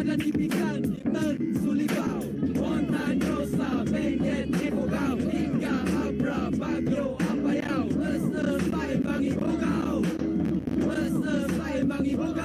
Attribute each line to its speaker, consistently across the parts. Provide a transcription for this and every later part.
Speaker 1: 的地平线，你们苏里高，我那牛撒，每年一不高，应该阿布拉巴牛阿巴要，我是白帮一不高，我是白帮一不高。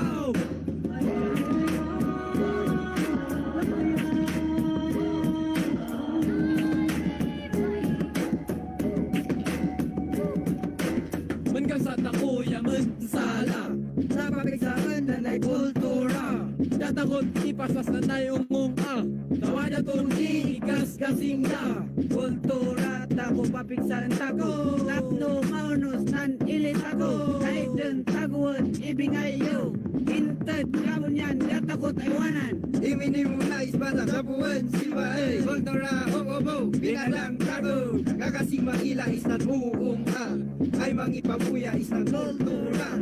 Speaker 1: Sa takuya mensala napapigsakan na na'y kultura datakot ipasas na tayong munga tawada tong ikas-kasing na kultura tako papigsakan tako tapno maunus nan ilit ako kahit din taguan ibingayo intet kabunyan datakot aywanan iminim na isbata kapuan silba kultura obo binalang tako kakasing magila isnat buong ay mangipabuya isang kultura.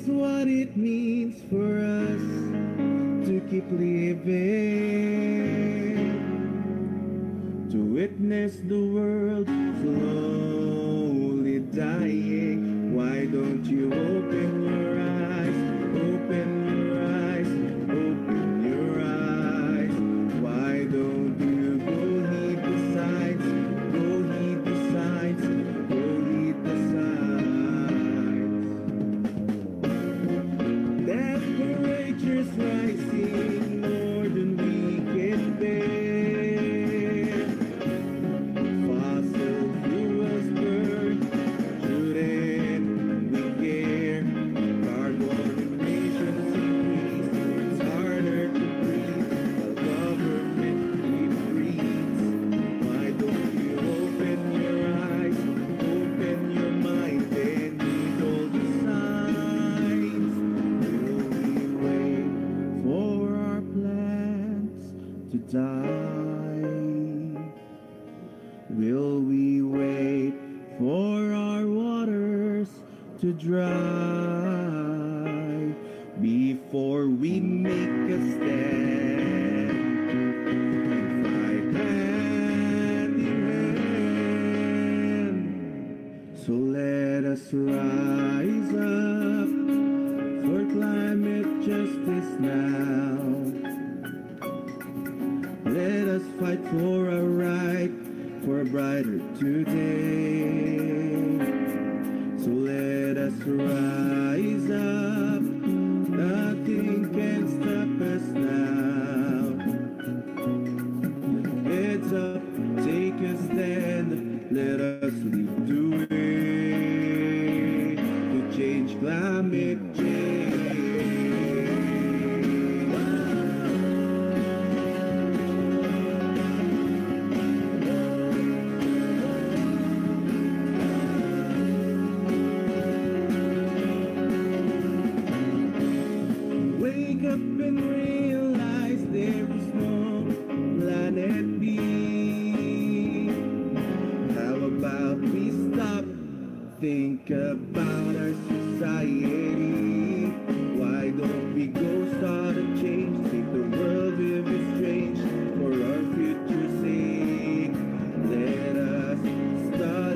Speaker 2: What it means for us to keep living, to witness the world slowly dying. Why don't you open your eyes, open your eyes, open your eyes? Why don't you go heed the signs, go heed the signs, go heed the signs? Temperatures rising more than we can bear. Fossil fuels burn, shouldn't we care? Carbon emissions increase, it's harder to breathe. The government keeps breeds. Why don't you open your eyes, open your mind, and read all the signs? For our plants to die? Will we wait for our waters to dry before we make a stand and fight hand in hand? So let us rise up for climate justice now. Let us fight for a right, for a brighter today. So let us rise up, nothing can stop us now. Heads up, take a stand, let us lead the way to change climate change. Wake up and realize there is no planet B. How about we stop, think about our society? Why don't we go start a change, make the world live is strange for our future's sake? Let us start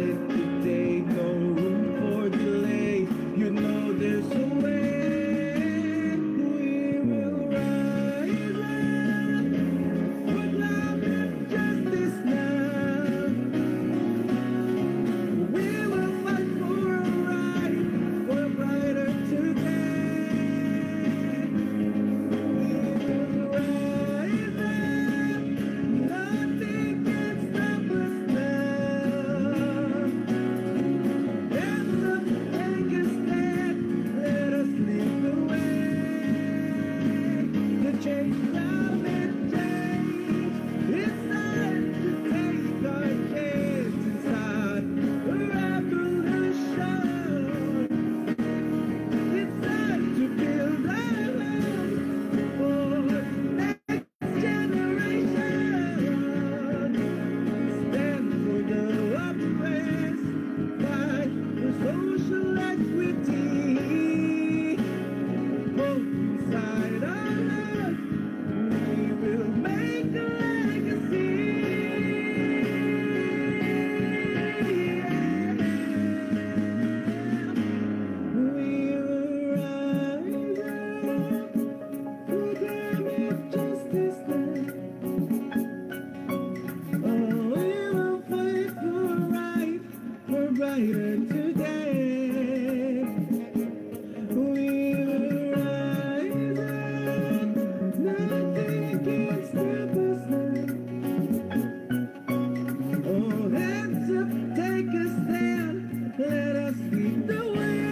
Speaker 2: brighter today. We will rise up, nothing can stop us now. Oh, hands up, take a stand, let us lead the way.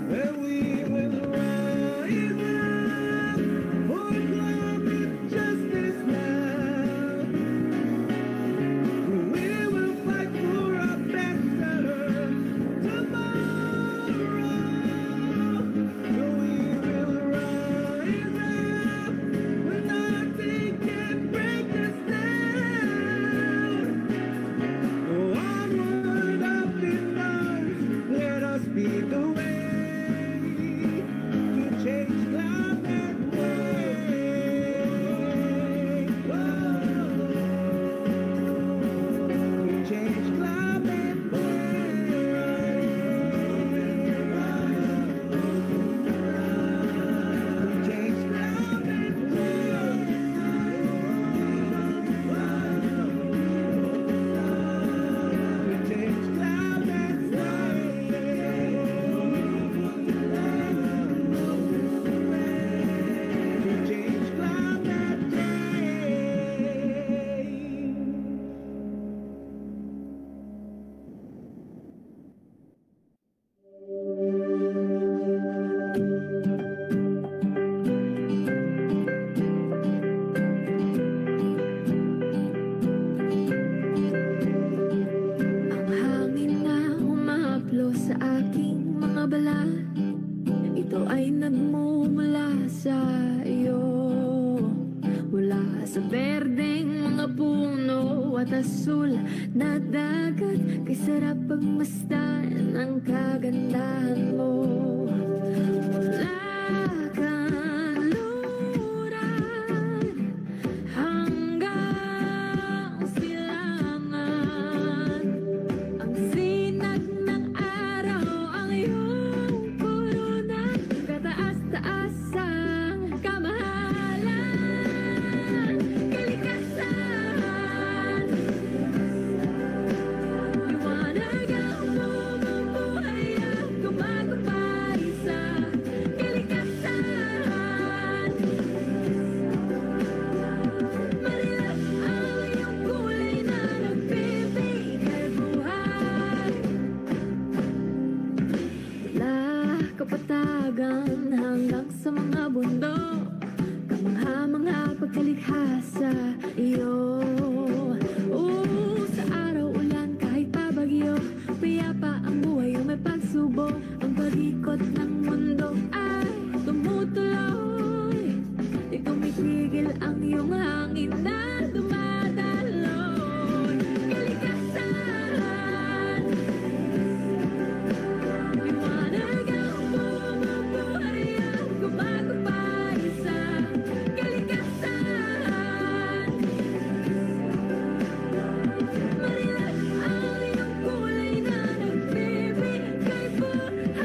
Speaker 2: And we will rise up for climate justice now. We will fight for a better tomorrow. So we will rise up, nothing can break us down. Onward up in arms, let us be the way to change climate way. To change climate way. Change climate way. Change climate way. Change climate way.
Speaker 3: Ang hangin na humahaplo sa aking mga balat, ito ay nagmumula sa iyo. Mula sa berdeng mga puno at asul na dagat, kay sarap pagmasdan ang kagandahan mo. Mula kanluran hanggang silangan, ang sinag ng araw ang iyong purunan, kataas-taasang kamahalan, kalikasan. Liwanag ang bumubuhay at gumagapay sa kalikasan. Marilap ang iyong kulay na nagbibigay buhay. Mula kapatagan hanggang sa mga bundok, kamangha-mangha pagkalikha sa iyo. Sa araw ulan kahit pabagyo, payapa ang buhay o may pagsubok, ang pag-ikot ng mundo ay tumutuloy. Di tumitigil ang iyong hangin na dumadaloy. Kalikasan. Liwanag ang bumubuhay at gumagapay sa kalikasan. Marilap ang iyong kulay na nagbibigay buhay.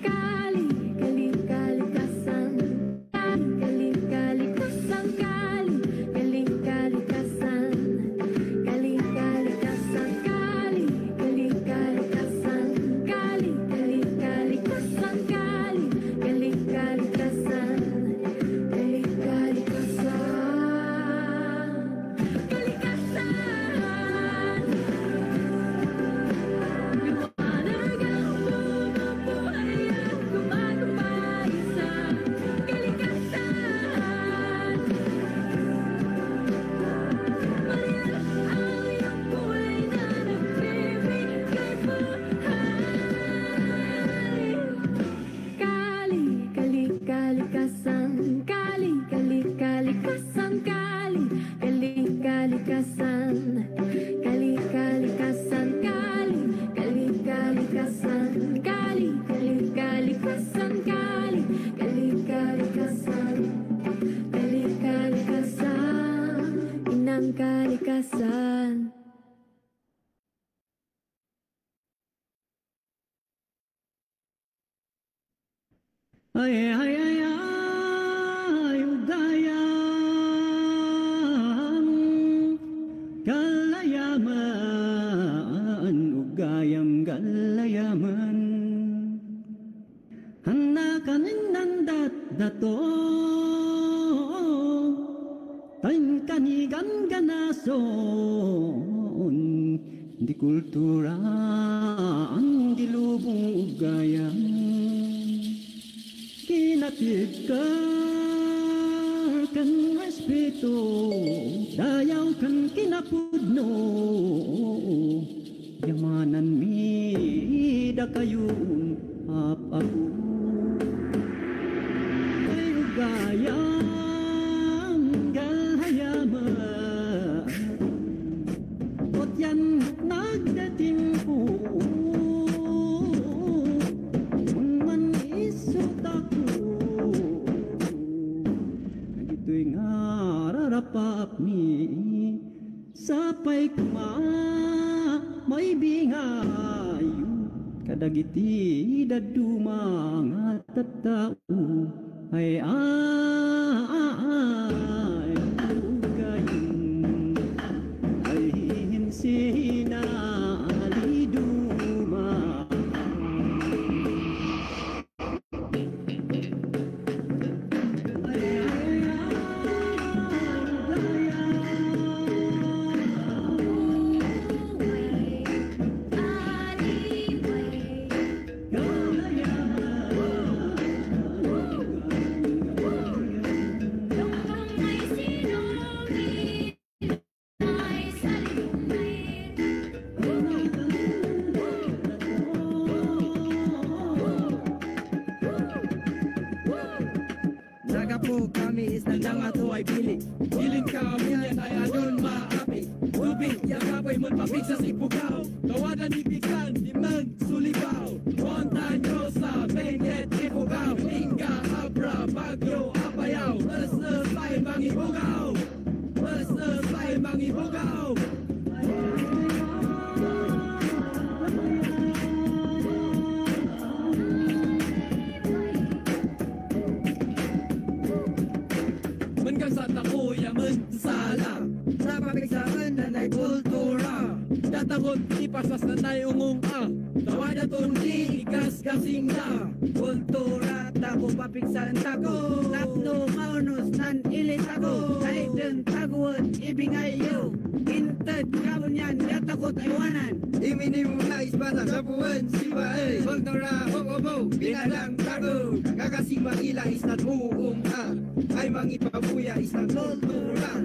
Speaker 3: Kali, kali, kalikasan. Kali, kalikasan. Kali, kali, kalikasan. Kali, kalikasan. Kali, kali, kalikasan. Kali, kali, kalikasan. Kali, kali, kalikasan. Kali, kalikasan. Kalikasan. Liwanag ang bumubuhay at gumagapay sa kalikasan. Marilap ang iyong kulay na nagbibigay buhay. Kali, kali, kalikasan. Kali, kali, kalikasan. Kali, kali, kalikasan. Kali, kalikasan. Kali, kali, kalikasan. Kali, kali, kalikasan. Kali, kali, kalikasan. Kali, kalikasan. Inang kalikasan.
Speaker 1: Ay, ay, ay, ay, udayang
Speaker 4: ka nason, di kultura ang dilubong ugayang. Kinatid ka kang respeto, dayaw kang kinapudno, yamanan mi da kayong apago. Ay ugayang gahayaman, at yan nagdating po, kung man isot ako, ito'y ngararapap mi, sapay kuma, may bingayo, kadagiti dadumang at tao, ay ugayin, ay hinsinaliduma.
Speaker 1: Nagapo kami is nandang ato ay piling. Piling kami yan ay adon maapi. Tubig yakapay magpapig sa sipugaw. Tawanan ibigan di magsulibaw. Montanyo sa Benguet ipugaw. Lingga, Abra, Bagyo, Apayaw. Masnasay mangibugaw. Masnasay mangibugaw. Sa takuya sala sa pabigsaan na na'y kultura. Datakot ipasas na na'y ungong tawa na tundi ikas kasing na kultura. Tako papigsaan tako tapno maunus nan ilit ako. Kahit din taguan ibingayo inted kabon yan datakot aywanan. Iminim na isbata sa buwan siba kultura hokobo binalang tago. Kakasing makila isnat muong ay mangipabuya isang kultura.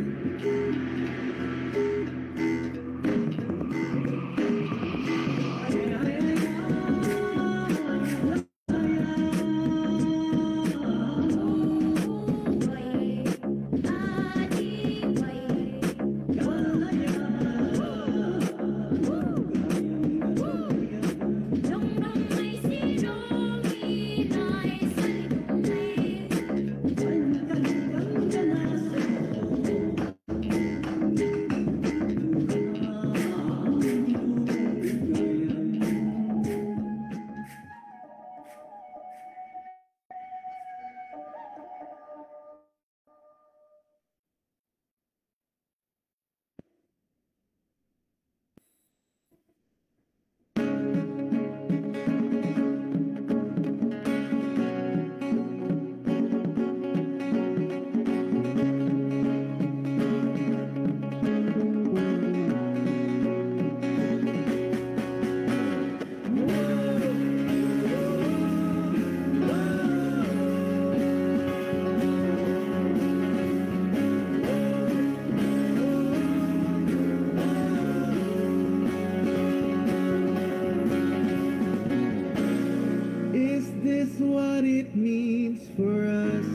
Speaker 2: What it means for us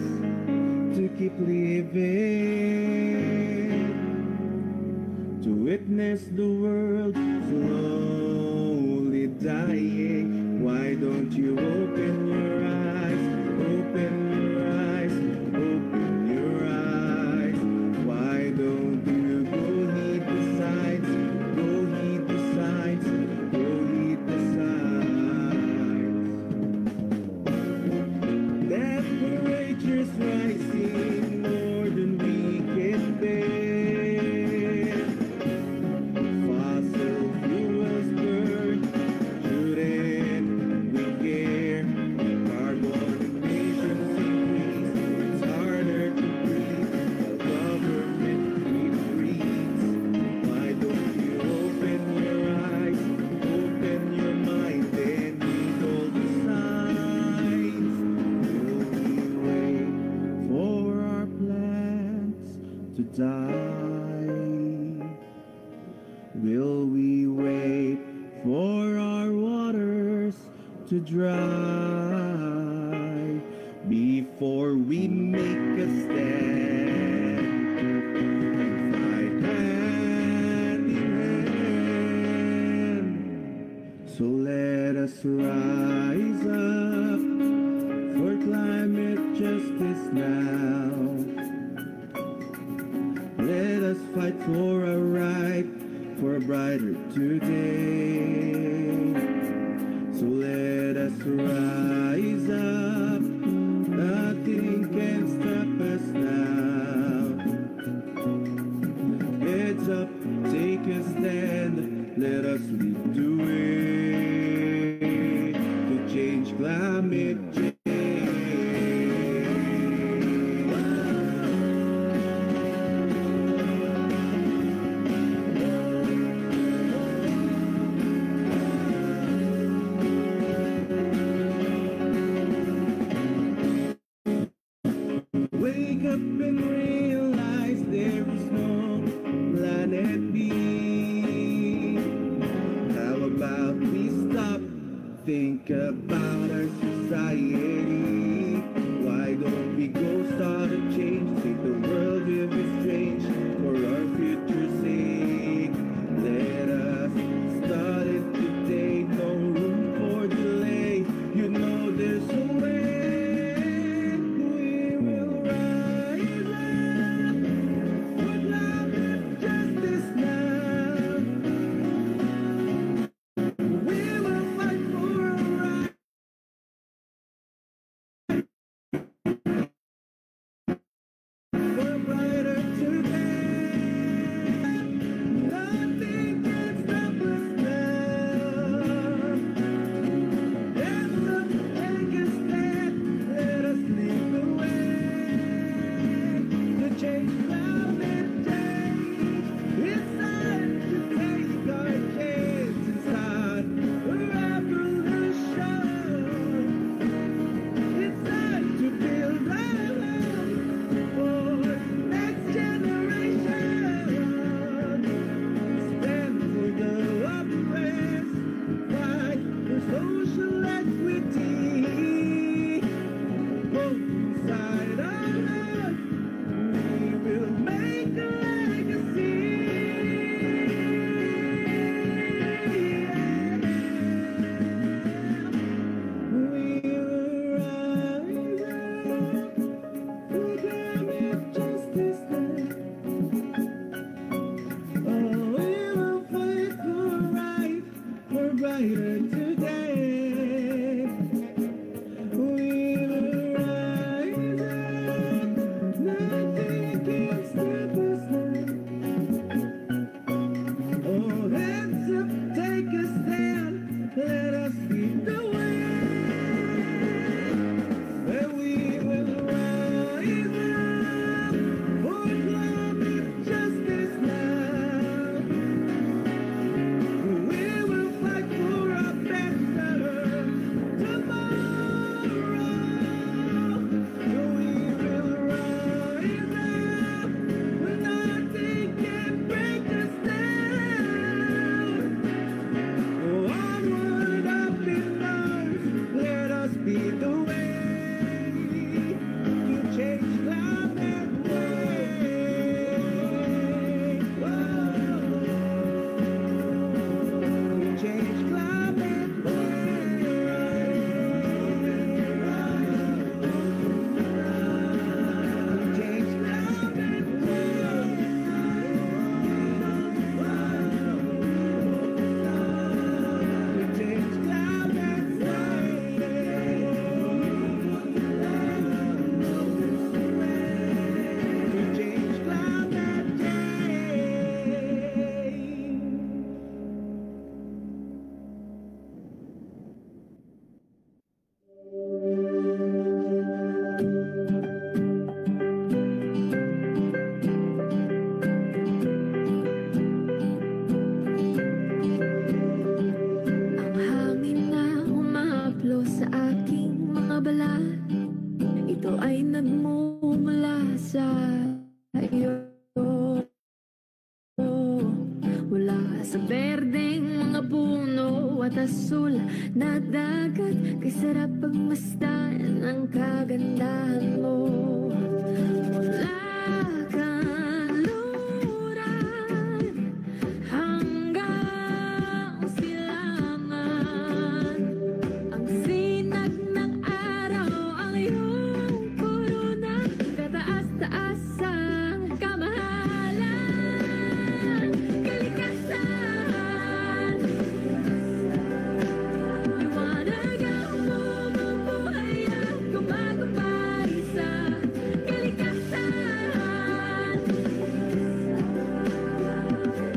Speaker 2: to keep living, to witness the world slowly dying. Why don't you open your eyes, open your eyes, open your eyes? Why don't you go heed the signs, go heed the signs, go heed the signs? Temperatures rising more than we can bear. Fossil fuels burn, shouldn't we care? Carbon emissions dry before we make a stand and fight hand in hand. So let us rise up for climate justice now. Let us fight for a right, for a brighter today. So let us rise up, nothing can stop us now. Heads up, take a stand, let us lead the way to change climate change. Wake up and realize there is no planet B. How about we stop, think about our society? Why don't we go start a change, make the world live is strange for our future's sake? Let us start it today, no room for delay. You know there's a way.
Speaker 3: Wala sa berdeng mga mga puno at asul na dagat, kay sarap pagmasdan ang kagandahan mo. Mula kanluran hanggang silangan, ang sinag ng araw ang iyong korona, kataas-taas ang kamahalan, kalikasan. Liwanag ang bumubuhay at gumagapay sa kalikasan.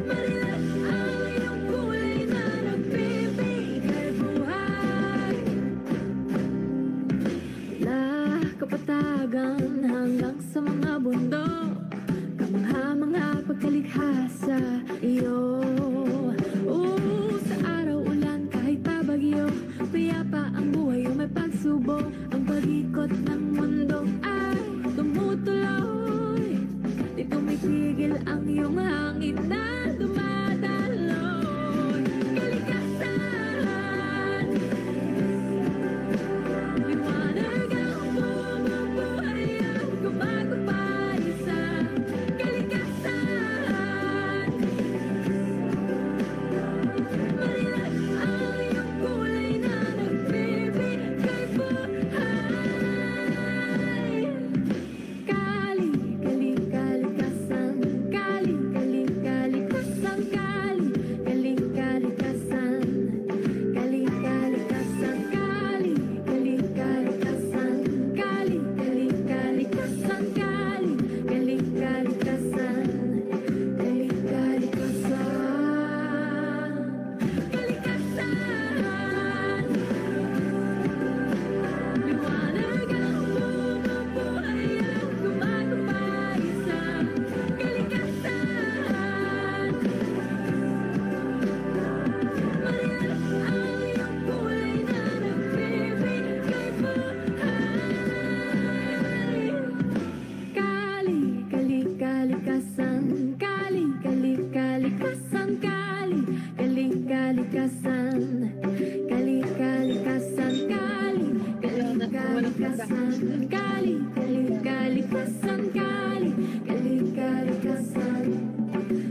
Speaker 3: Marilas ang iyong kulay na nagbibigay buhay. Mula kapatagan hanggang sa mga bundok, kamangha-mangha pagkalikha sa iyo. Sa araw ulan kahit pa bagyo, payapa ang buhay o may pagsubok, ang pag-ikot ng mundo ay tumutuloy. Di tumitigil ang iyong hangin na dumadaloy. Kalikasan. Liwanag ang bumubuhay at gumagapay sa kalikasan. Marilas ang iyong kulay na nagbibigay buhay. Kali, kali, kalikasan. Kali, kali, kalikasan. Kali, kali, kalikasan. Kali, kalikasan. Kali, kali, kalikasan. Kali, kali, kalikasan. Kali, kali, kalikasan. Kali, kalikasan. Kalikasan. Liwanag ang bumubuhay at gumagapay sa kalikasan. Marilas ang iyong kulay na nagbibigay buhay. Kali, kali, kalikasan. Kali, kali, kalikasan. Kali, kali, kalikasan. Kali, kalikasan. Kali, kali, kalikasan. Kali, kali, kalikasan. Kali, kali, kalikasan.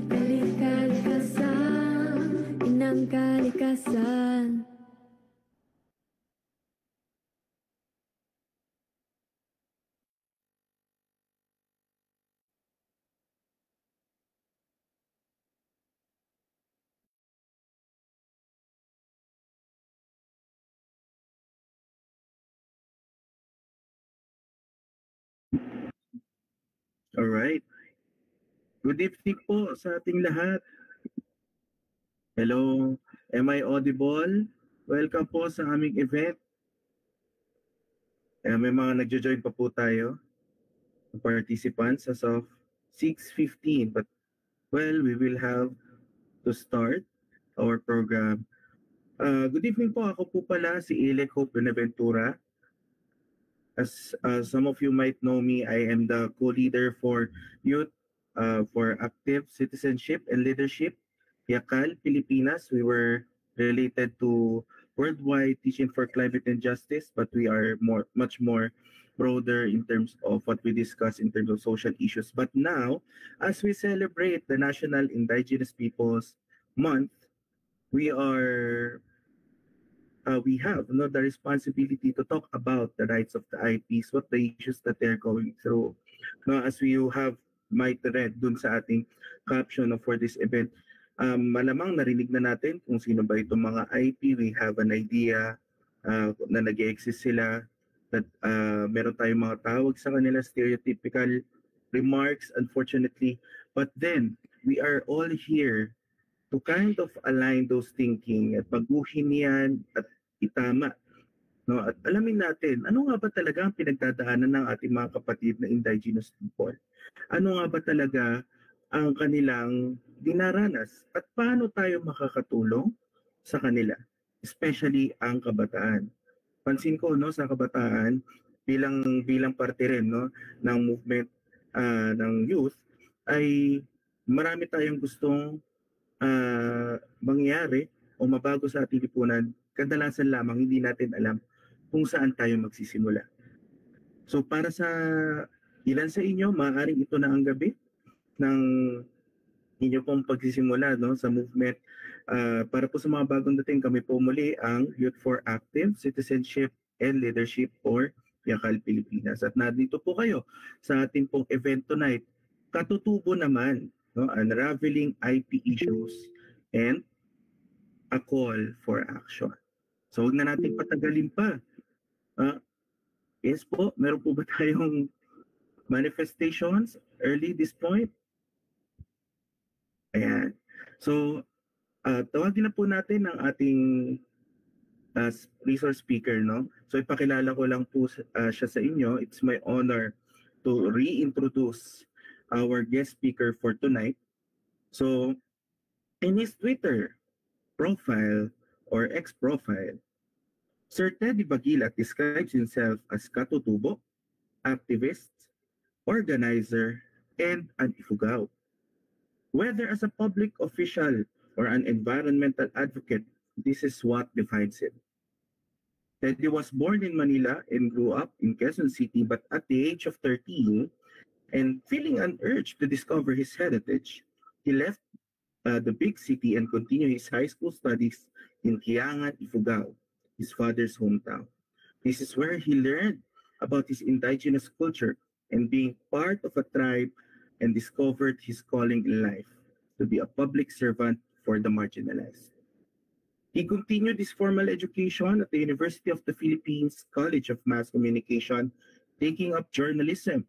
Speaker 3: Kali, kalikasan. Inang kalikasan.
Speaker 2: Alright. Good evening po sa ating lahat. Hello, am I audible? Welcome po sa aming event. May mga nagjo-join pa po tayo, participants as of 6:15. But, well, we will have to start our program. Good evening po. Ako po pala si Elec Hope Benaventura. As some of you might know me, I am the co-leader for Youth for Active Citizenship and Leadership, YACAL, Pilipinas. We were related to Worldwide Teaching for Climate and Justice, but we are much more broader in terms of what we discuss in terms of social issues. But now, as we celebrate the National Indigenous Peoples Month, we have the responsibility to talk about the rights of the IPs, what the issues that they're going through. Now, as you might read dun sa ating caption for this event, malamang narinig na natin kung sino ba itong mga IP. We have an idea na nag-exist sila, that meron tayong mga tawag sa kanila, stereotypical remarks, unfortunately. But then, we are all here to kind of align those thinking at baguhin yan at itama. No? At alamin natin, ano nga ba talaga ang pinagdadaanan ng ating mga kapatid na indigenous people? Ano nga ba talaga ang kanilang dinaranas? At paano tayo makakatulong sa kanila? Especially ang kabataan. Pansin ko sa kabataan, bilang parte rin ng movement ng youth, ay marami tayong gustong mangyari o mabago sa ating lipunan, kadalasan lamang hindi natin alam kung saan tayo magsisimula. So para sa ilan sa inyo, maaaring ito na ang gabi ng inyo pong pagsisimula, no, sa movement. Para po sa mga bagong dating, kami po muli ang Youth for Active Citizenship and Leadership or Yakal Pilipinas. At nandito po kayo sa ating pong event tonight. Katutubo naman, no, unraveling IP issues and a call for action. So huwag na natin patagalin pa. Yes po, meron po ba tayong manifestations early this point? Ayan. So, tawagin na po natin ang ating resource speaker, no? So, ipakilala ko lang po siya sa inyo. It's my honor to reintroduce our guest speaker for tonight. So, in his Twitter profile or ex-profile, Sir Teddy Bagilat describes himself as katutubo, activist, organizer, and an ifugao. Whether as a public official or an environmental advocate, this is what defines him. Teddy was born in Manila and grew up in Quezon City, but at the age of 13, and feeling an urge to discover his heritage, he left the big city and continued his high school studies in Kiangan, Ifugao, his father's hometown. This is where he learned about his indigenous culture and being part of a tribe, and discovered his calling in life to be a public servant for the marginalized. He continued his formal education at the University of the Philippines College of Mass Communication, taking up journalism.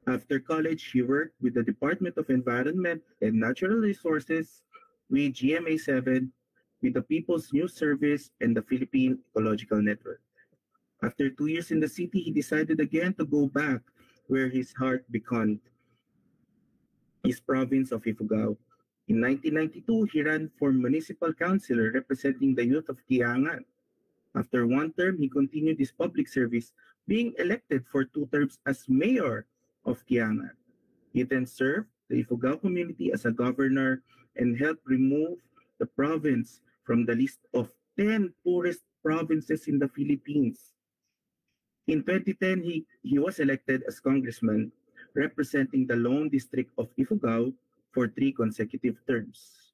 Speaker 2: After college, he worked with the Department of Environment and Natural Resources, with GMA7, with the People's News Service, and the Philippine Ecological Network. After 2 years in the city, he decided again to go back where his heart beckoned, his province of Ifugao. In 1992, he ran for municipal councilor representing the youth of Kiangan. After one term, he continued his public service, being elected for 2 terms as mayor of Kiangan. He then served the Ifugao community as a governor and helped remove the province from the list of 10 poorest provinces in the Philippines. In 2010, he was elected as congressman representing the Lone District of Ifugao for 3 consecutive terms.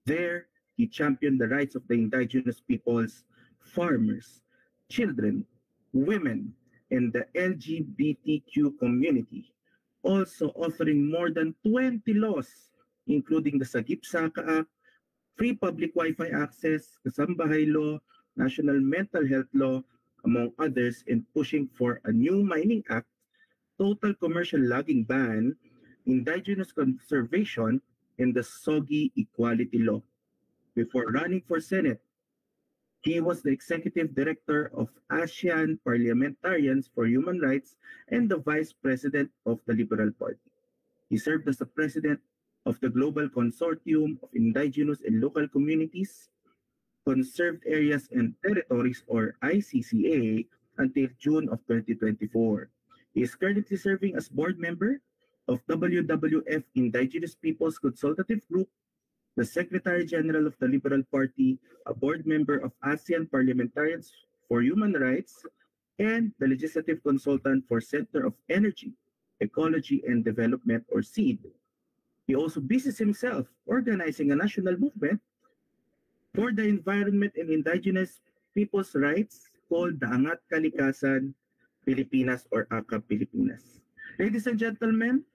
Speaker 2: There, he championed the rights of the indigenous peoples, farmers, children, women, and the LGBTQ community, also authoring more than 20 laws, including the Sagip Saka Act, Free Public Wi-Fi Access, Kasambahay Law, National Mental Health Law, among others, and pushing for a new mining act, total commercial logging ban, indigenous conservation, and the SOGI Equality Law. Before running for Senate, he was the executive director of ASEAN Parliamentarians for Human Rights and the vice president of the Liberal Party. He served as the president of the Global Consortium of Indigenous and Local Communities, Conserved Areas and Territories, or ICCA, until June of 2024. He is currently serving as board member of WWF Indigenous Peoples Consultative Group, the Secretary General of the Liberal Party, a board member of ASEAN Parliamentarians for Human Rights, and the Legislative Consultant for Center of Energy, Ecology and Development, or SEED. He also busies himself organizing a national movement for the environment and indigenous people's rights called the Angat Kalikasan Pilipinas, or AKA Pilipinas. Ladies and gentlemen,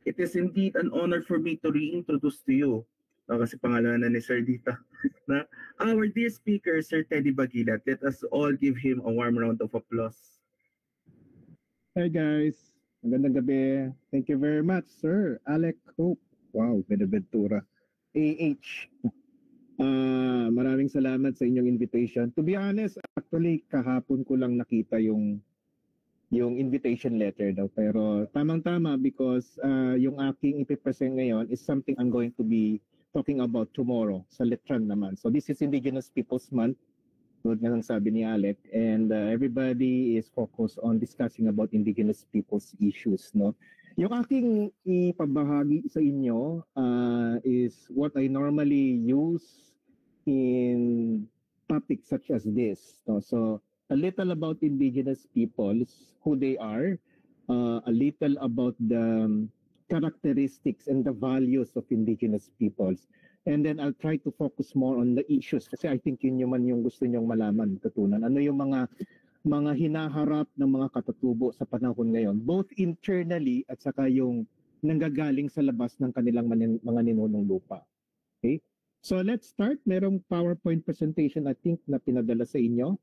Speaker 2: it is indeed an honor for me to reintroduce to you, kasi pangalan na ni Sir dito, na our dear speaker, Sir Teddy Bagilat. Let us all give him a warm round of applause.
Speaker 5: Hi guys, magandang gabi. Thank you very much, Sir Alec Hope. Wow, Benaventura. AH. Maraming salamat sa inyong invitation. To be honest, actually kahapon ko lang nakita yung invitation letter daw, pero tamang-tama because yung aking ipipresent ngayon is something I'm going to be talking about tomorrow sa Letran naman. So this is Indigenous Peoples Month, tulad nga ng sabi ni Alec, and everybody is focused on discussing about Indigenous Peoples issues, no? Yung aking ipabahagi sa inyo is what I normally use in topics such as this. No? So a little about indigenous peoples, who they are, a little about the characteristics and the values of indigenous peoples. And then I'll try to focus more on the issues kasi I think yun yung gusto nyong malaman, tutunan. Ano yung mga hinaharap ng mga katatubo sa panahon ngayon, both internally at saka yung nanggagaling sa labas ng kanilang mga ninunong lupa. Okay? So let's start. Merong PowerPoint presentation I think na pinadala sa inyo.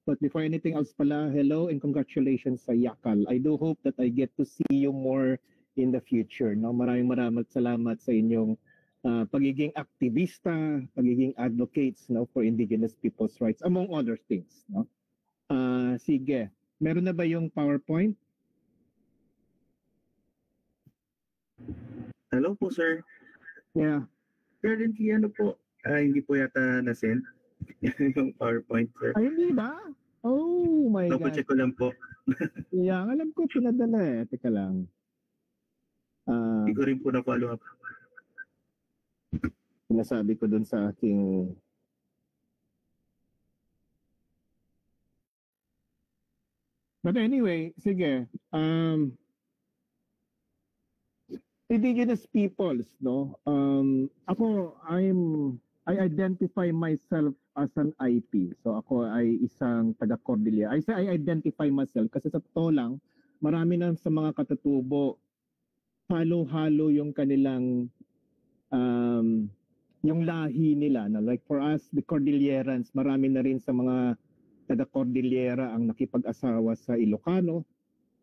Speaker 5: But before anything else pala, hello and congratulations sa Yakal. I do hope that I get to see you more in the future. No? Maraming salamat sa inyong pagiging aktivista, pagiging advocates, no, for indigenous people's rights, among other things. No? Sige, meron na ba yung PowerPoint?
Speaker 2: Hello po, sir.
Speaker 5: Yeah.
Speaker 2: Currently, hindi po yata na-send yung PowerPoint, sir.
Speaker 5: Ay, hindi ba? Oh my God.
Speaker 2: Check ko lang po.
Speaker 5: Yeah, alam ko pinadala eh. Teka lang.
Speaker 2: Hindi ko rin po na-follow up.
Speaker 5: Sinasabi ko dun sa aking but anyway, sige. Indigenous peoples, no? I identify myself as an IP. So ako ay isang taga-Cordillera. I say I identify myself kasi sa totoo lang, marami na sa mga katatubo, halo-halo yung kanilang yung lahi nila. No? Like for us, the Cordillerans, marami na rin sa mga taga-Cordillera ang nakipag-asawa sa Ilocano.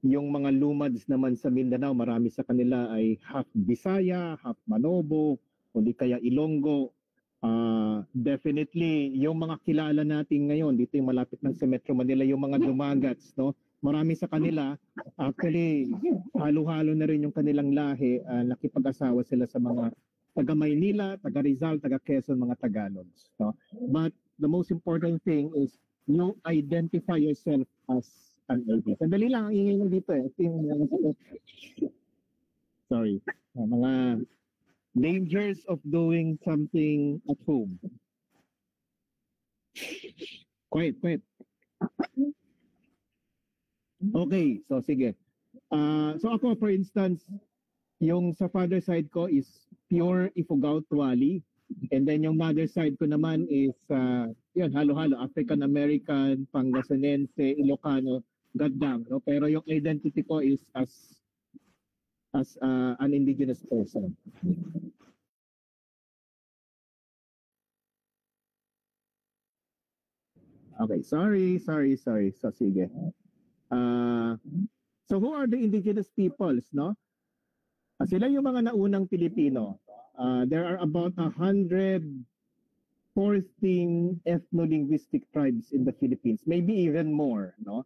Speaker 5: Yung mga lumads naman sa Mindanao, marami sa kanila ay half Bisaya, half Manobo, o di kaya Ilonggo. Definitely, yung mga kilala natin ngayon, dito yung malapit ng sa Metro Manila, yung mga Dumagats, no? Marami sa kanila, actually, halo-halo na rin yung kanilang lahi, nakipag-asawa sila sa mga taga Maynila, taga Rizal, taga Quezon, mga Tagalogs. No? But the most important thing is you identify yourself as an AP. Sandali lang, ang ingay mo dito eh. Sorry. Mga dangers of doing something at home. Quiet. Okay, so sige. So ako, for instance, yung sa father side ko is pure Ifugao Tuwali. And then yung mother side ko naman is yun, halo-halo, African American, Pangasinense, Ilocano, Gaddang, no? Pero yung identity ko is as an indigenous person. Okay, sorry. So sige. So who are the indigenous peoples, no? Sila yung mga naunang Pilipino. There are about 114 ethno-linguistic tribes in the Philippines, maybe even more, no?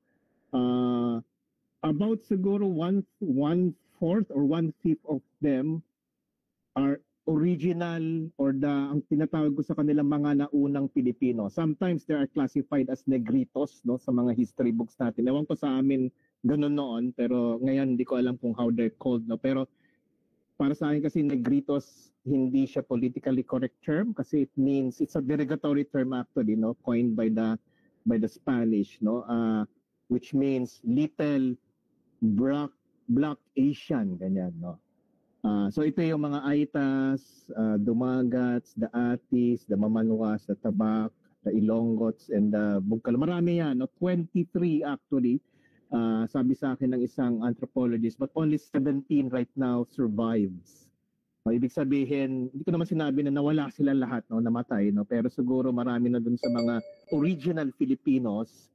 Speaker 5: About siguro one-fourth or one-fifth of them are original or ang tinatawag ko sa kanila mga naunang Pilipino. Sometimes they are classified as negritos, no, sa mga history books natin. Ewan ko sa amin ganun noon, pero ngayon hindi ko alam kung how they're called, no. Pero para sa akin kasi negritos hindi siya politically correct term kasi it means it's a derogatory term actually, no, coined by the Spanish, no, which means little black Asian, ganyan, no. So ito yung mga Aitas, Dumagats, the Atis, the Mamanwas, the Tabak, the Ilonggots, and the Bugkal. Marami yan, no? 23 actually, sabi sa akin ng isang anthropologist, but only 17 right now survives. Ibig sabihin, hindi ko naman sinabi na nawala sila lahat, no, namatay, no? Pero siguro marami na dun sa mga original Filipinos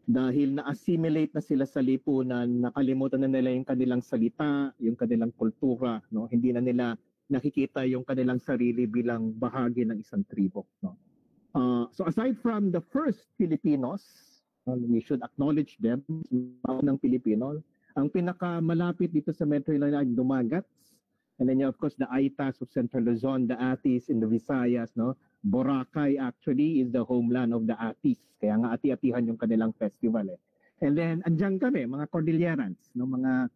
Speaker 5: dahil na-assimilate na sila sa lipunan, nakalimutan na nila yung kanilang salita, yung kanilang kultura, no? Hindi na nila nakikita yung kanilang sarili bilang bahagi ng isang tribo, no? So aside from the first Filipinos, we should acknowledge them, ng Pilipino. Ang pinakamalapit dito sa Metro Manila ay Dumagats, and then of course the Aitas of Central Luzon, the Atis in the Visayas, no? Boracay actually is the homeland of the Atis. Kaya nga ati-atihan yung kanilang festival eh. And then andyan kami, mga Cordillerans, no, mga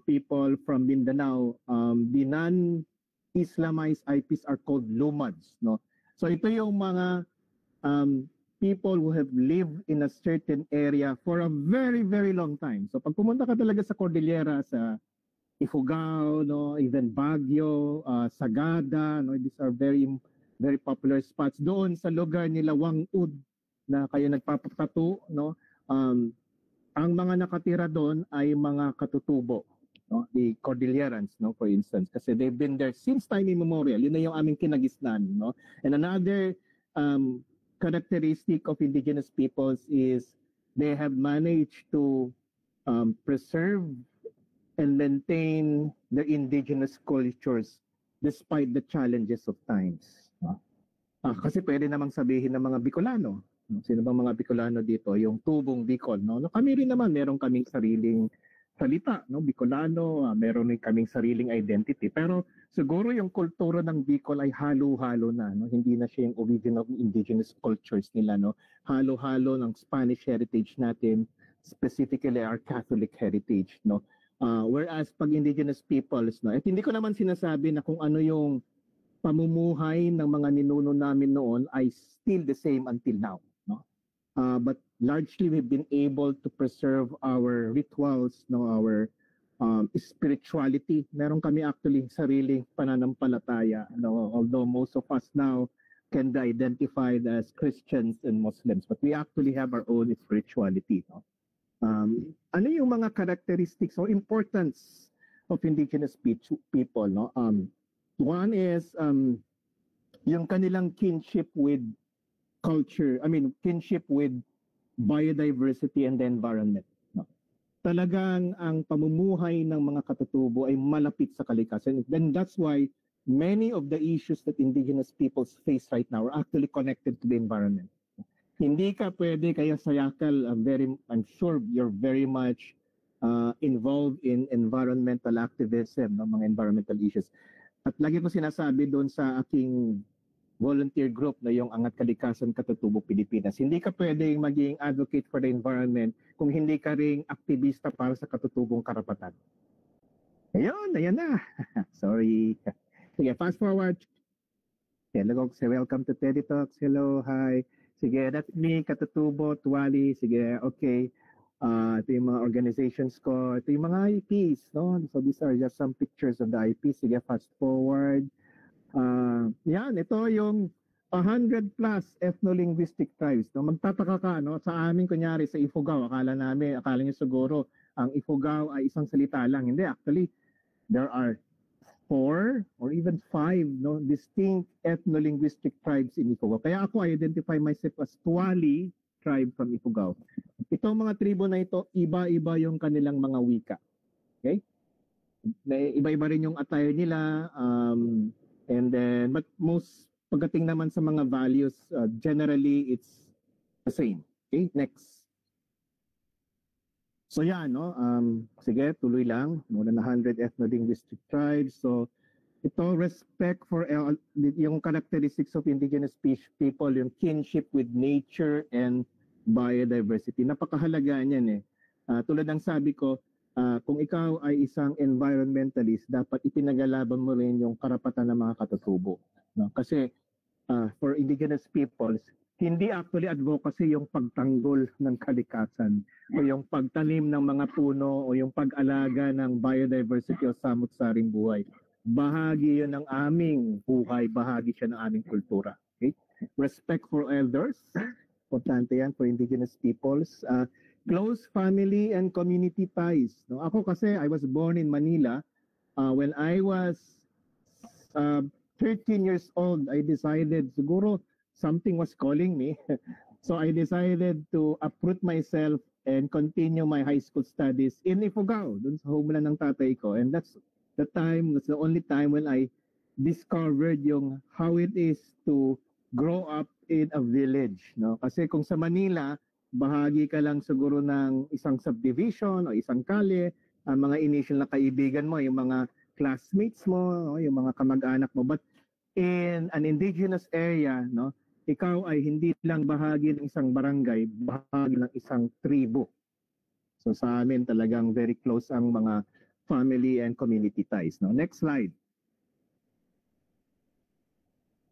Speaker 5: people from Mindanao. The non-Islamized IPs are called Lumads, no. So ito yung mga people who have lived in a certain area for a very, very long time. So pag pumunta ka talaga sa Cordillera, sa Ifugao, no, even Baguio, Sagada, no, these are very, very popular spots. Doon sa lugar nila Wangud na kayo nagpapatato, no, ang mga nakatira doon ay mga katutubo, no, the Cordillerans, no, for instance, kasi they've been there since time immemorial. Yun na yung aming kinagisnan, no. And another characteristic of indigenous peoples is they have managed to preserve and maintain their indigenous cultures despite the challenges of times. Kasi pwede namang sabihin ng mga Bicolano, no? Sino bang mga Bicolano dito? Yung tubong Bicol, no? Kami rin naman, meron kaming sariling salita, no? Bicolano, meron rin kaming sariling identity. Pero siguro yung kultura ng Bicol ay halo-halo na, no? Hindi na siya yung original indigenous cultures nila, no? Halo-halo ng Spanish heritage natin, specifically our Catholic heritage, no? Whereas pag indigenous peoples, no? At hindi ko naman sinasabi na kung ano yung pamumuhay ng mga ninuno namin noon ay still the same until now, no? But largely we've been able to preserve our rituals, no, our spirituality. Meron kami actually sariling pananampalataya, no, although most of us now can be identified as Christians and Muslims, but we actually have our own spirituality, no? Ano yung mga characteristics or importance of indigenous people, no? One is yung kanilang kinship with culture, kinship with biodiversity and the environment, no? Talagang ang pamumuhay ng mga katutubo ay malapit sa kalikasan. And that's why many of the issues that indigenous peoples face right now are actually connected to the environment. Hindi ka pwede, kaya sa Yakal, I'm sure you're very much involved in environmental activism, no? Mga environmental issues. At lagi ko sinasabi doon sa aking volunteer group na yung Angat Kalikasan Katutubo Pilipinas. Hindi ka pwedeng maging advocate for the environment kung hindi ka ring aktivista para sa katutubong karapatan. Ayun, ayan na. Sorry. Sige, fast forward. Hello, welcome to Teddy Talks. Hello, hi. Sige, that's me, Katutubo, Tuwali. Sige, okay. Ito yung mga organizations ko. Ito yung mga IPs, no? So these are just some pictures of the IPs. Sige, fast forward. Yan, ito yung 100 plus ethno-linguistic tribes. No? Magtataka ka, no? Sa amin, kunyari, sa Ifugao, akala nyo siguro, ang Ifugao ay isang salita lang. Hindi, actually, there are 4 or even 5, no, distinct ethno-linguistic tribes in Ifugao. Kaya ako, I identify myself as Tuwali tribe from Ifugao. Itong mga tribo na ito, iba-iba yung kanilang mga wika. Okay? Iba-iba rin yung attire nila. And then, but most, pagdating naman sa mga values, generally, it's the same. Okay, next. So yan, no? Sige, tuloy lang. More than 100 ethno-linguistic tribes. So, ito, respect for yung characteristics of indigenous people, yung kinship with nature and biodiversity. Napakahalaga niyan eh. Tulad ng sabi ko, kung ikaw ay isang environmentalist, dapat ipinagalaban mo rin yung karapatan ng mga katutubo. No? Kasi for indigenous peoples, hindi actually advocacy yung pagtanggol ng kalikasan o yung pagtanim ng mga puno o yung pag-alaga ng biodiversity o samut-saring buhay. Bahagi yun ng aming buhay, bahagi siya ng aming kultura. Okay? Respect for elders, importante yan for indigenous peoples. Close family and community ties. No? Ako kasi, I was born in Manila. When I was 13 years old, I decided, siguro something was calling me. So I decided to uproot myself and continue my high school studies in Ifugao, dun sa homeland ng tatay ko. And that's the only time when I discovered yung how it is to grow up in a village. No? Kasi kung sa Manila, bahagi ka lang siguro ng isang subdivision o isang kalye, ang mga initial na kaibigan mo, yung mga classmates mo, no? Yung mga kamag-anak mo. But in an indigenous area, no, ikaw ay hindi lang bahagi ng isang barangay, bahagi ng isang tribo. So sa amin talagang very close ang mga family and community ties. No? Next slide.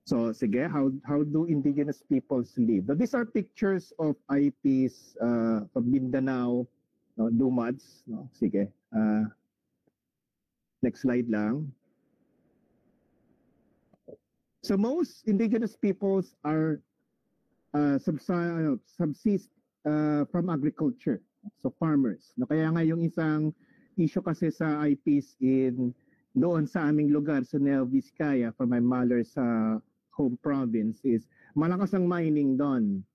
Speaker 5: So, sige, how do indigenous peoples live? Now, these are pictures of IPs from Mindanao, no, Dumads, no? Sige. Next slide lang. So most indigenous peoples are subsist from agriculture, so farmers. No, kaya nga yung isang issue kasi sa IPs doon sa aming lugar sa Nueva Vizcaya, from my mother sa home province, is malakas ang mining doon.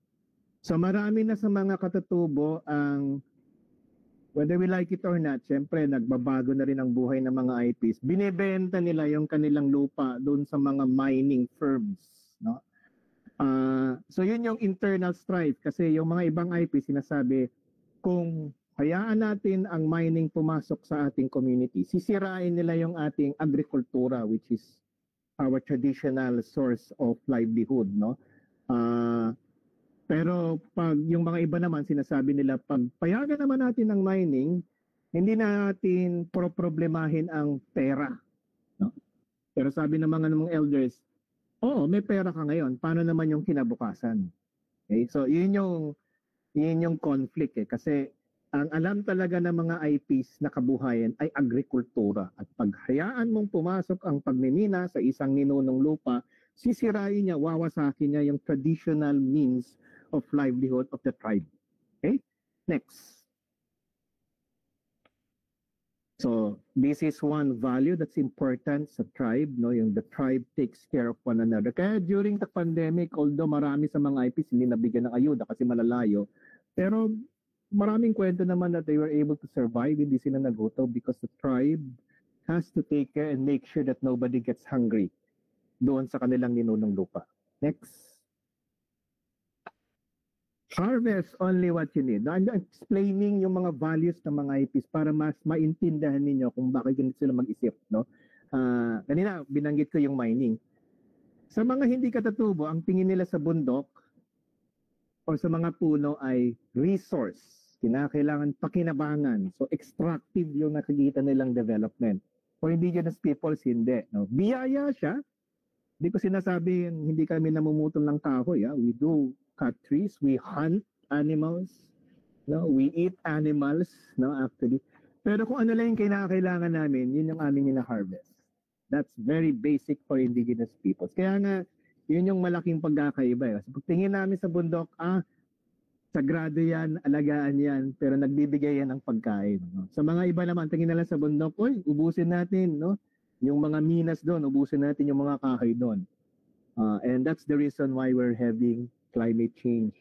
Speaker 5: So marami na sa mga katutubo ang, whether we like it or not, syempre nagbabago na rin ang buhay ng mga IPs. Binebenta nila yung kanilang lupa doon sa mga mining firms, no? So yun yung internal strife, kasi yung mga ibang IPs sinasabi, kung hayaan natin ang mining pumasok sa ating community, sisirain nila yung ating agrikultura, which is our traditional source of livelihood, no? Pero pag yung mga iba naman sinasabi nila, pag payagan naman natin ng mining, hindi natin problemahin ang pera, no? Pero sabi ng mga elders, may pera ka ngayon, paano naman yung kinabukasan? Okay? So yun yung conflict kasi ang alam talaga ng mga IPs na kabuhayan ay agrikultura, at pag hayaan mong pumasok ang pagmimina sa isang ninunong lupa, sisirain niya, wawasakin niya yung traditional means of livelihood of the tribe. Okay? Next. So, this is one value that's important sa tribe, no? Yung the tribe takes care of one another. Kaya during the pandemic, although marami sa mga IPs hindi nabigyan ng ayuda kasi malalayo, pero maraming kwento naman that they were able to survive, hindi sila nagutom, because the tribe has to take care and make sure that nobody gets hungry doon sa kanilang ninunong lupa. Next. Harvest only what you need. Now, I'm explaining yung mga values ng mga IPs para mas maintindihan ninyo kung bakit ganito sila mag-isip, no? Kanina, binanggit ko yung mining. Sa mga hindi katatubo, ang tingin nila sa bundok o sa mga puno ay resource. Kinakailangan pakinabangan. So, extractive yung nakikita nilang development. For indigenous peoples, hindi. No? Biyaya siya. Hindi ko sinasabi hindi kami namumutol ng kahoy. We do cut trees, we hunt animals, no? We eat animals, no, actually. Pero kung ano lang yung kinakailangan namin, yun yung aming ina-harvest. That's very basic for indigenous peoples. Kaya nga, yun yung malaking pagkakaiba. Kasi pag tingin namin sa bundok, sagrado yan, alagaan yan, pero nagbibigay yan ng pagkain. No? Sa mga iba naman, tingin na lang sa bundok, ubusin natin, no? Yung mga minas doon, ubusin natin yung mga kahoy doon. And that's the reason why we're having climate change,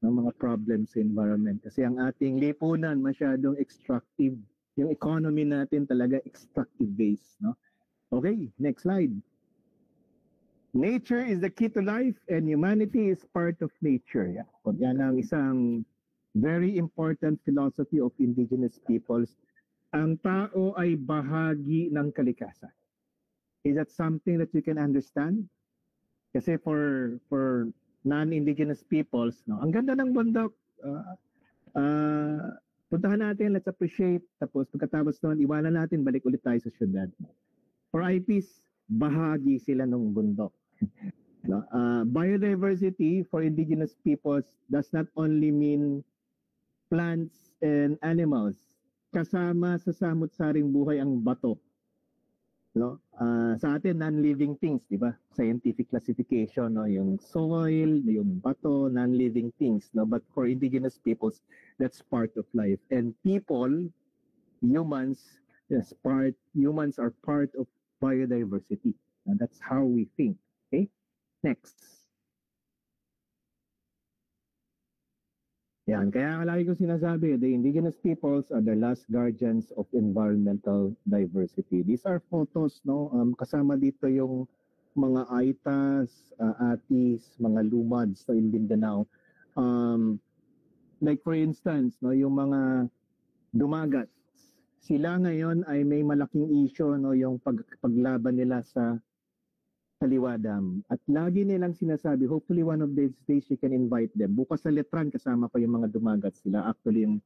Speaker 5: ng mga problems sa environment. Kasi ang ating lipunan masyadong extractive. Yung economy natin talaga extractive based, no? Okay, next slide. Nature is the key to life and humanity is part of nature. Yan ang isang very important philosophy of indigenous peoples. Ang tao ay bahagi ng kalikasan. Is that something that you can understand? Kasi for non-indigenous peoples, no, ang ganda ng bundok. Puntahan natin, let's appreciate. Tapos pagkatapos noon, iwanan natin, balik ulit tayo sa syudad. For IPs, bahagi sila ng bundok. No? Biodiversity for indigenous peoples does not only mean plants and animals. Kasama sa samut-saring buhay ang bato. No? Sa atin, non-living things, di ba? Scientific classification, no? Yung soil, yung bato, non-living things. No? But for indigenous peoples, that's part of life. And people, humans are part of biodiversity. And that's how we think. Okay? Next. Yan. Kaya lagi ko sinasabi, the indigenous peoples are the last guardians of environmental diversity. These are photos, no? Kasama dito yung mga Aitas, Atis, mga Lumads in Mindanao. Like for instance, no, yung mga Dumagat. Sila ngayon ay may malaking issue, no, yung paglaban nila sa Kaliwa Dam. At lagi nilang sinasabi, hopefully one of these days you can invite them. Bukas sa Letran, kasama pa yung mga Dumagat sila. Actually,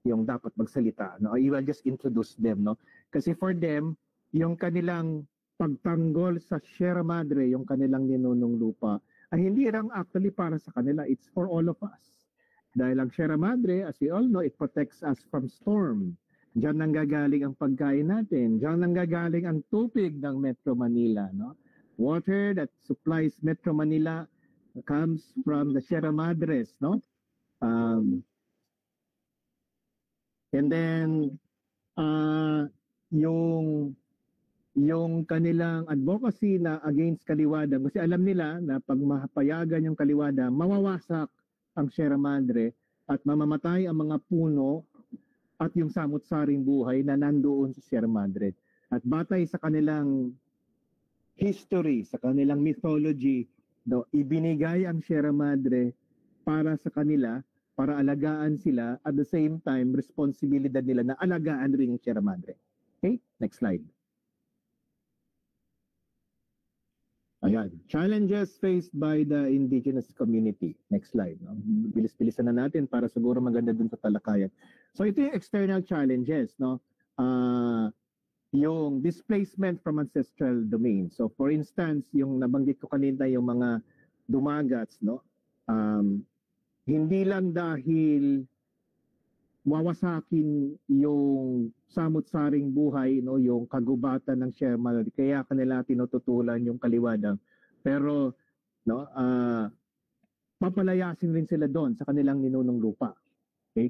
Speaker 5: yung dapat magsalita. No? I will just introduce them. No? Kasi for them, yung kanilang pagtanggol sa Sierra Madre, yung kanilang ninunong lupa, ay hindi lang actually para sa kanila, it's for all of us. Dahil ang Sierra Madre, as we all know, it protects us from storm. Diyan nanggagaling ang pagkain natin. Diyan nanggagaling ang tubig ng Metro Manila. No? Water that supplies Metro Manila comes from the Sierra Madres. No? And then, yung kanilang advocacy na against kaliwada, kasi alam nila na pag mapayagan yung kaliwada, mawawasak ang Sierra Madre at mamamatay ang mga puno at yung samut-saring buhay na nandoon sa Sierra Madre. At batay sa kanilang history, sa kanilang mythology, ibinigay ang Sierra Madre para sa kanila, para alagaan sila, at the same time, responsibilidad nila na alagaan rin yung Sierra Madre. Okay, next slide. Ayan, challenges faced by the indigenous community. Next slide. No? Bilis-bilisan na natin para siguro maganda dun sa talakayan. So ito yung external challenges, no? Yung displacement from ancestral domain. So for instance, yung nabanggit ko kanina, yung mga dumagats, no? Hindi lang dahil wawasakin yung samut-saring buhay, no, yung kagubatan ng Sierra Madre, kaya kanila tinututulan yung kaliwadang, pero no, papalayasin rin sila doon sa kanilang ninunong lupa. Okay?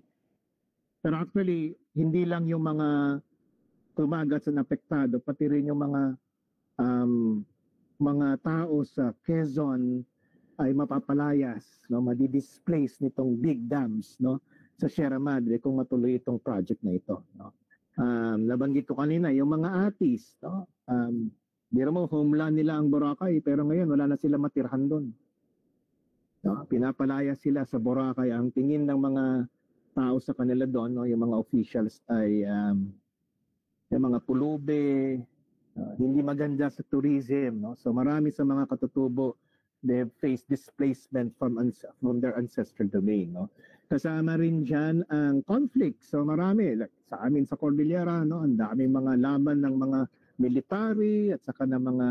Speaker 5: Pero actually hindi lang yung mga tumagat sa apektado, pati rin yung mga tao sa Quezon ay mapapalayas, no, madi-displace nitong big dams, no, sa Sierra Madre kung matuloy itong project na ito. No? Nabanggit ko kanina, yung mga atis, no? Biro mo, homeland nila ang Boracay, pero ngayon wala na sila matirhan doon. No? Pinapalaya sila sa Boracay. Ang tingin ng mga tao sa kanila doon, no? Yung mga officials ay yung mga pulube, hindi maganda sa tourism. No? So marami sa mga katutubo, they have faced displacement from their ancestral domain. No? Kasama rin dyan ang conflict. So marami, like, sa amin sa Cordillera, no, ang daming mga laban ng mga military at saka ng mga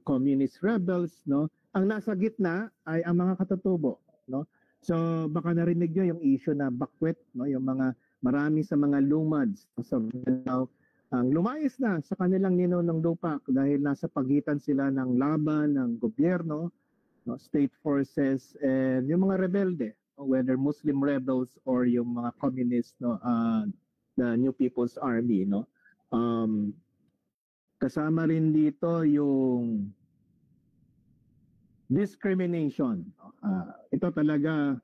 Speaker 5: communist rebels. No? Ang nasa gitna ay ang mga katutubo. No? So baka narinig nyo yung issue na bakwet, no? Yung mga marami sa mga lumads sa Mindanao ang lumayas na sa kanilang ninunong lupa dahil nasa pagitan sila ng laban ng gobyerno, no, state forces, and yung mga rebelde, whether Muslim rebels or yung mga communist, no, the New People's Army, no. Kasama rin dito yung discrimination. Ito talaga,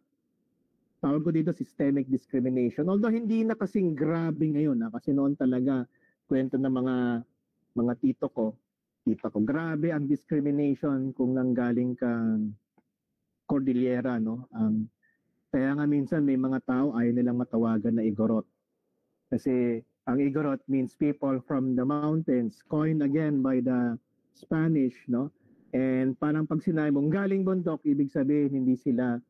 Speaker 5: tawag ko dito systemic discrimination. Although hindi na kasing grabe ngayon, kasi noon talaga kwento ng mga tita ko, grabe ang discrimination kung nanggaling kang Cordillera, no? Kaya nga minsan may mga tao ayaw nilang matawagan na Igorot. Kasi ang Igorot means people from the mountains, coined again by the Spanish, no? And parang pag sinabi mong galing bundok, ibig sabihin hindi sila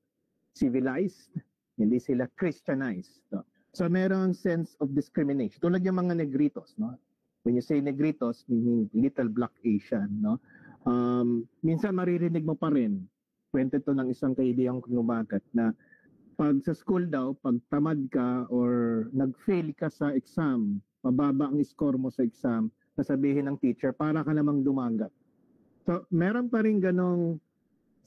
Speaker 5: civilized, hindi sila Christianized. No? So merong sense of discrimination. Tulad yung mga Negritos, no? When you say Negritos, meaning little black Asian, no? Minsan maririnig mo pa rin, kwento to ng isang kaibigang lumagat na pag sa school daw, pag tamad ka or nag-fail ka sa exam, mababa ang score mo sa exam, sasabihin ng teacher, para ka namang dumagat. So meron pa rin ganong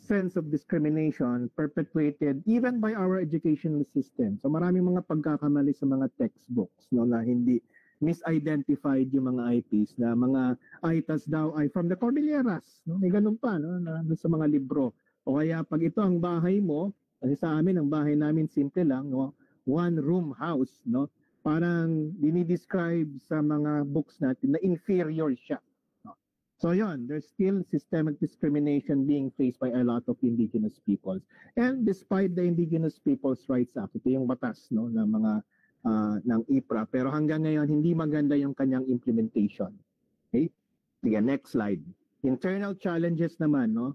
Speaker 5: sense of discrimination perpetuated even by our educational system. So maraming mga pagkakamali sa mga textbooks, no, na hindi misidentified yung mga IPs na mga ITAs daw ay from the Cordilleras, no? May ganun pa, no, na sa mga libro. O kaya pag ito ang bahay mo, kasi sa amin ang bahay namin simple lang, no, one room house, no. Parang dinidescribe sa mga books natin na inferior siya. So yon, there's still systemic discrimination being faced by a lot of indigenous peoples. And despite the Indigenous Peoples' Rights Act, ito yung batas, no, ng mga ng IPRA, pero hanggang ngayon hindi maganda yung kanyang implementation. Okay? Sige, next slide. Internal challenges naman, no.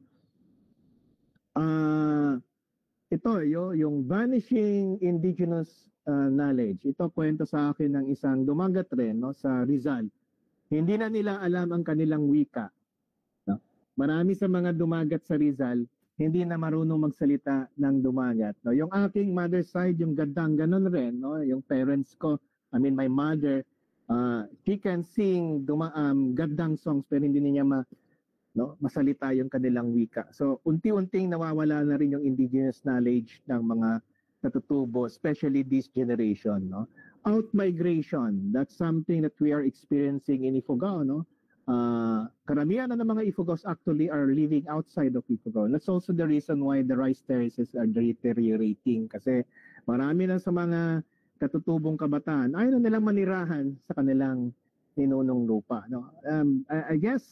Speaker 5: Ito yung vanishing indigenous knowledge. Ito kwento sa akin ng isang dumagat rin, no, sa Rizal. Hindi na nila alam ang kanilang wika. No? Marami sa mga dumagat sa Rizal, hindi na marunong magsalita ng dumagat. No? Yung aking mother's side, yung Gadang, ganun rin. No? Yung parents ko, my mother, she can sing Gadang songs pero hindi niya masalita yung kanilang wika. So, unti-unting nawawala na rin yung indigenous knowledge ng mga katutubo, especially this generation. No? Out-migration, that's something that we are experiencing in Ifugao. No? Karamihan na ng mga Ifugaos actually are living outside of Ifugao. That's also the reason why the rice terraces are deteriorating kasi marami na sa mga katutubong kabataan ayaw na nilang manirahan sa kanilang ninunong lupa. No? I guess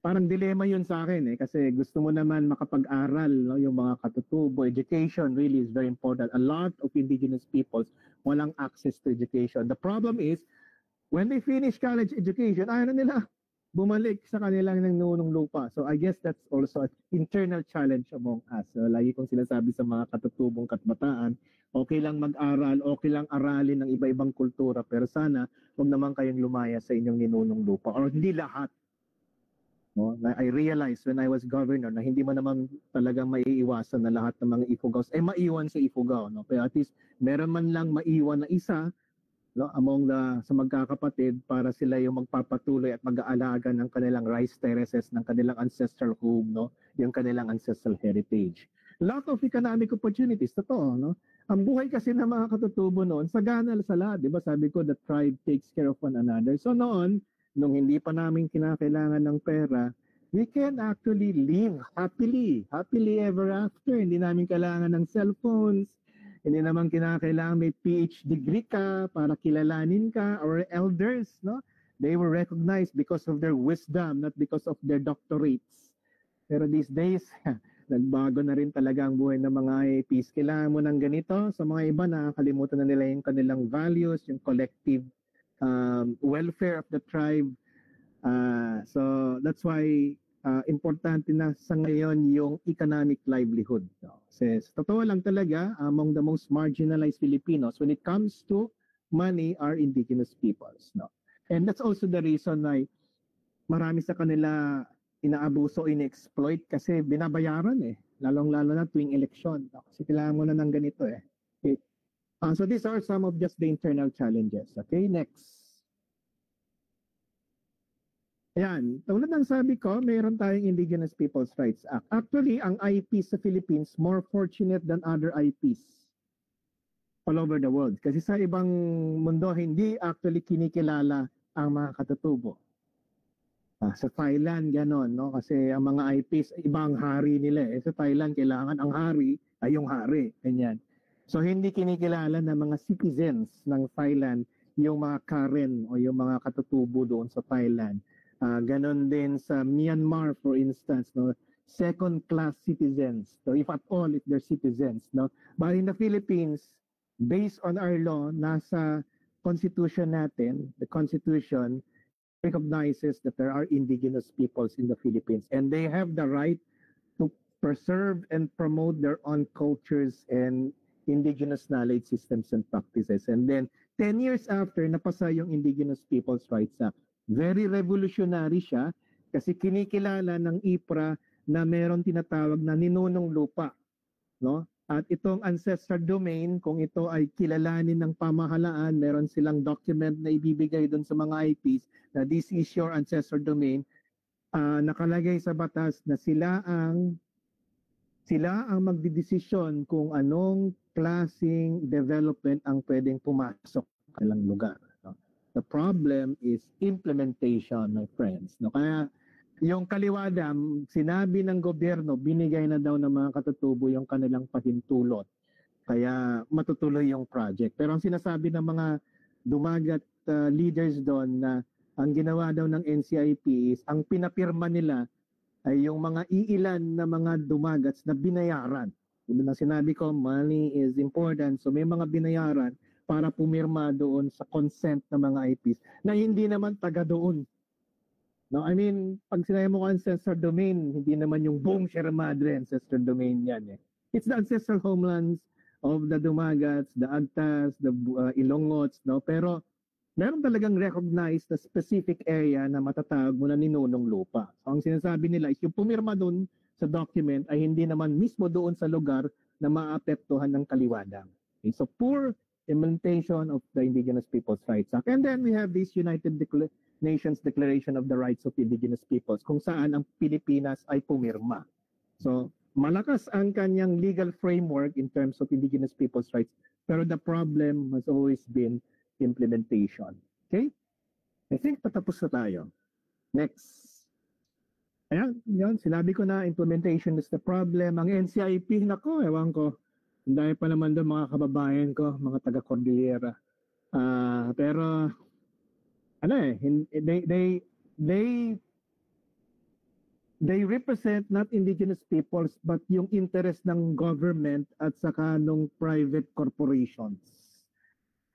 Speaker 5: parang dilema yun sa akin kasi gusto mo naman makapag-aral, no, yung mga katutubo. Education really is very important. A lot of indigenous peoples walang access to education. The problem is when they finish college education, ayaw na nila bumalik sa kanilang nangunong lupa. So I guess that's also an internal challenge among us. So, lagi kong sinasabi sa mga katutubong kabataan, okay lang mag-aral, okay lang aralin ng iba-ibang kultura, pero sana huwag naman kayong lumaya sa inyong ninunong lupa or hindi lahat. No? I realized when I was governor na hindi mo naman talagang maiiwasan na lahat ng mga Ifugaos maiwan sa Ifugao. No? Kaya at least meron man lang maiwan na isa, no, among sa magkakapatid para sila yung magpapatuloy at mag-aalaga ng kanilang rice terraces, ng kanilang ancestral home, no? Yung kanilang ancestral heritage. Lot of economic opportunities, totoo. No? Ang buhay kasi ng mga katutubo noon, sagana sa lahat. Diba? Sabi ko, the tribe takes care of one another. So noon, nung hindi pa namin kinakailangan ng pera, we can actually live happily ever after. Hindi namin kailangan ng cellphones, hindi naman kinakailangan may PhD degree ka para kilalanin ka, or elders, no? They were recognized because of their wisdom, not because of their doctorates. Pero these days, nagbago na rin talaga ang buhay ng mga IAPs. Kailangan mo ng ganito. Sa mga iba, nakakalimutan na nila yung kanilang values, yung collective welfare of the tribe. So that's why importante na sa ngayon yung economic livelihood. No? Kasi sa totoo lang talaga, among the most marginalized Filipinos, when it comes to money, are indigenous peoples. No? And that's also the reason why marami sa kanila inaabuso, in-exploit kasi binabayaran lalong-lalo na tuwing eleksyon. No? Kasi kailangan mo na ng ganito Okay. So these are some of just the internal challenges. Okay, next. Ayan, tulad ng sabi ko, mayroon tayong Indigenous Peoples' Rights Act. Actually, ang IPs sa Philippines more fortunate than other IPs all over the world. Kasi sa ibang mundo, hindi actually kinikilala ang mga katutubo. Sa Thailand, gano'n, no? Kasi ang mga IPs, ibang hari nila. Sa Thailand, kailangan ang hari ay yung hari. Ganyan. So, hindi kinikilala ng mga citizens ng Thailand yung mga Karen o yung mga katutubo doon sa Thailand. Ganon din sa Myanmar, for instance, no, second-class citizens, so if at all, if they're citizens, no. But in the Philippines, based on our law, nasa constitution natin, the constitution recognizes that there are indigenous peoples in the Philippines, and they have the right to preserve and promote their own cultures and indigenous knowledge systems and practices. And then 10 years after, napasa yung Indigenous Peoples' Rights Act. Very revolutionary siya kasi kinikilala ng IPRA na meron tinatawag na ninunong lupa, no? At itong ancestral domain, kung ito ay kilalanin ng pamahalaan, meron silang document na ibibigay doon sa mga IPs na this is your ancestral domain, nakalagay sa batas na sila ang magdidesisyon kung anong klaseng development ang pwedeng pumasok sa kanilang lugar. No? The problem is implementation, my friends. No? Kaya yung kaliwadam, sinabi ng gobyerno, binigay na daw ng mga katutubo yung kanilang pahintulot. Kaya matutuloy yung project. Pero ang sinasabi ng mga dumagat leaders doon na ang ginawa daw ng NCIP is, ang pinapirma nila ay yung mga iilan na mga dumagats na binayaran. Yun na sinabi ko, money is important. So may mga binayaran para pumirma doon sa consent ng mga IPs na hindi naman taga doon. No, I mean, pag sinabi mo ancestral domain, hindi naman yung buong Sierra Madre ancestral domain yan. It's the ancestral homelands of the Dumagats, the Agtas, the Ilongots, no? Pero meron talagang recognized na specific area na matatawag mo na ninunong lupa. So, ang sinasabi nila is yung pumirma doon sa document ay hindi naman mismo doon sa lugar na maapektuhan ng kaliwadang. Okay, so poor implementation of the Indigenous Peoples' Rights Act. And then we have this United Nations Declaration of the Rights of Indigenous Peoples kung saan ang Pilipinas ay pumirma. So malakas ang kanyang legal framework in terms of Indigenous Peoples' Rights, pero the problem has always been implementation. Okay? I think patapos na tayo. Next. Ayan, yun, sinabi ko na implementation is the problem. Ang NCIP, nako, ewan ko. Dahil pa naman doon mga kababayan ko, mga taga-Cordillera. Pero, ano eh, they represent not indigenous peoples but yung interest ng government at saka ng private corporations.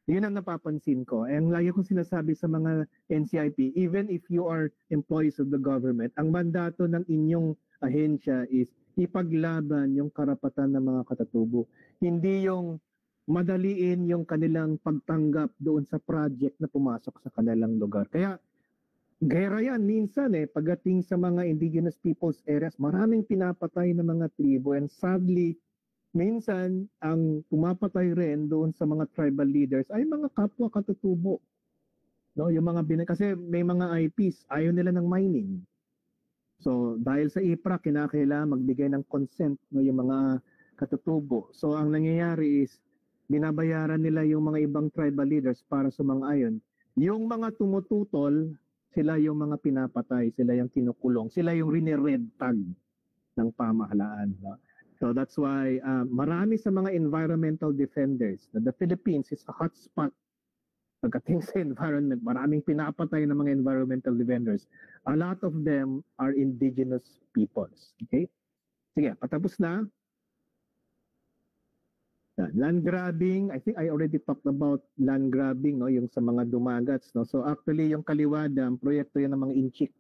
Speaker 5: Yun ang napapansin ko. And lagi kong sinasabi sa mga NCIP, even if you are employees of the government, ang mandato ng inyong ahensya is ipaglaban yung karapatan ng mga katatubo. Hindi yung madaliin yung kanilang pagtanggap doon sa project na pumasok sa kanilang lugar. Kaya, gera yan minsan pagdating sa mga indigenous peoples areas, maraming pinapatay ng mga tribo, and sadly, minsan ang pumapatay rin doon sa mga tribal leaders ay mga kapwa katutubo. No, yung mga kasi may mga IPs ayaw nila ng mining. So dahil sa IPRA kinakailangan magbigay ng consent no yung mga katutubo. So ang nangyayari is binabayaran nila yung mga ibang tribal leaders para sumang-ayon. Yung mga tumututol, sila yung mga pinapatay, sila yung kinukulong, sila yung rine-red tag ng pamahalaan. No? So that's why marami sa mga environmental defenders na the Philippines is a hotspot pagdating sa environment. Maraming pinapatay ng mga environmental defenders. A lot of them are indigenous peoples. Okay? Sige, patapos na. Land grabbing, I think I already talked about land grabbing, no, yung sa mga dumagats. No? So actually yung Kaliwada, ang proyekto yan ng mga Inchik.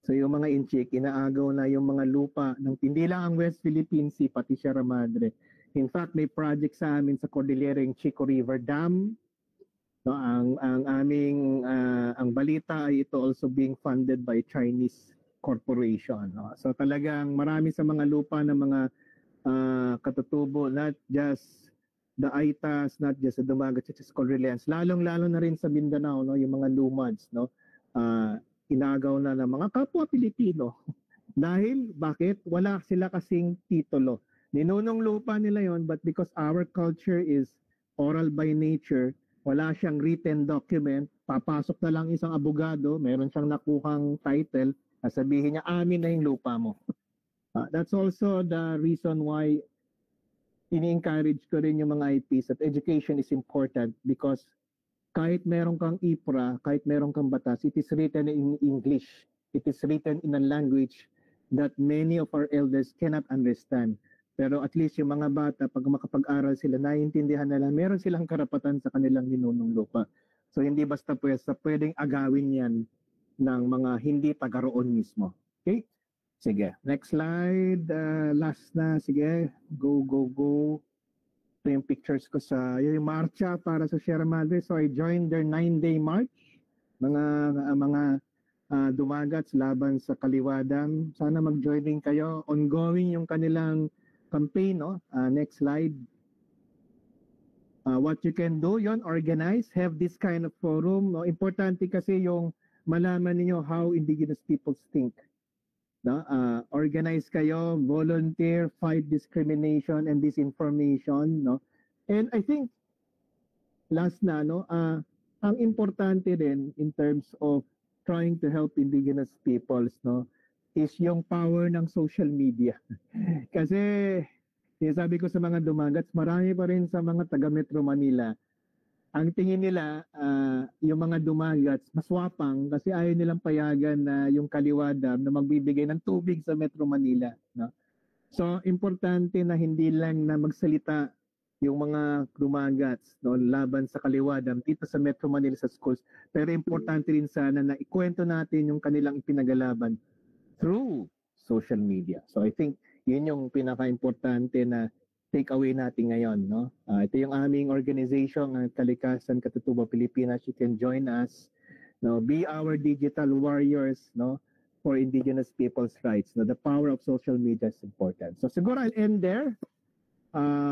Speaker 5: So yung mga Inchik, inaagaw na yung mga lupa ng hindi lang ang West Philippine Sea, pati Sierra Madre. In fact, may project sa amin sa Cordillera yung Chico River Dam. No, ang aming ang balita ay ito also being funded by Chinese corporation. No? So talagang marami sa mga lupa ng mga katutubo, not just the Aitas, not just the Dumagats, just Cordilleras, lalong-lalo na rin sa Mindanao, no, yung mga Lumads, no, inagaw na ng mga kapwa Pilipino. Dahil, bakit? Wala sila kasing titulo. Ninunong lupa nila yon, but because our culture is oral by nature, wala siyang written document, papasok na lang isang abogado, meron siyang nakuhang title, sabihin niya, amin na yung lupa mo. That's also the reason why ini-encourage ko rin yung mga IPs that education is important, because kahit meron kang IPRA, kahit meron kang batas, it is written in English. It is written in a language that many of our elders cannot understand. Pero at least yung mga bata, pag makapag-aral sila, naiintindihan nila, meron silang karapatan sa kanilang ninunong lupa. So hindi basta pwedeng agawin yan ng mga hindi taga-roon mismo. Okay? Sige. Next slide. Last na. Sige. Go. Ito yung pictures ko sa yung marcha para sa Sierra Madre. So I joined their 9-day march. Mga dumagats laban sa Kaliwadang. Sana mag-join din kayo. Ongoing yung kanilang campaign. No? Next slide. What you can do, yon, organize, have this kind of forum. No? Importante kasi yung malaman niyo how indigenous peoples think. No? Organize kayo, volunteer, fight discrimination and disinformation, no? And I think last na, no, ang importante din in terms of trying to help indigenous peoples, no, is yung power ng social media. Kasi sabi ko sa mga dumagats, marami pa rin sa mga taga Metro Manila, ang tingin nila yung mga dumagats maswapang kasi ayaw nilang payagan na yung Kaliwada na magbibigay ng tubig sa Metro Manila, no? So importante na hindi lang na magsalita yung mga dumagats, no, laban sa Kaliwada dito sa Metro Manila sa schools, pero importante rin sana na ikwento natin yung kanilang ipinagalaban through social media. So I think yun yung pinaka-importante na takeaway natin ngayon, no? Ito yung aming organization, ang Kalikasan Katutubo Pilipinas. You can join us, no? Be our digital warriors, no? For indigenous people's rights. No? The power of social media is important. So siguro I'll end there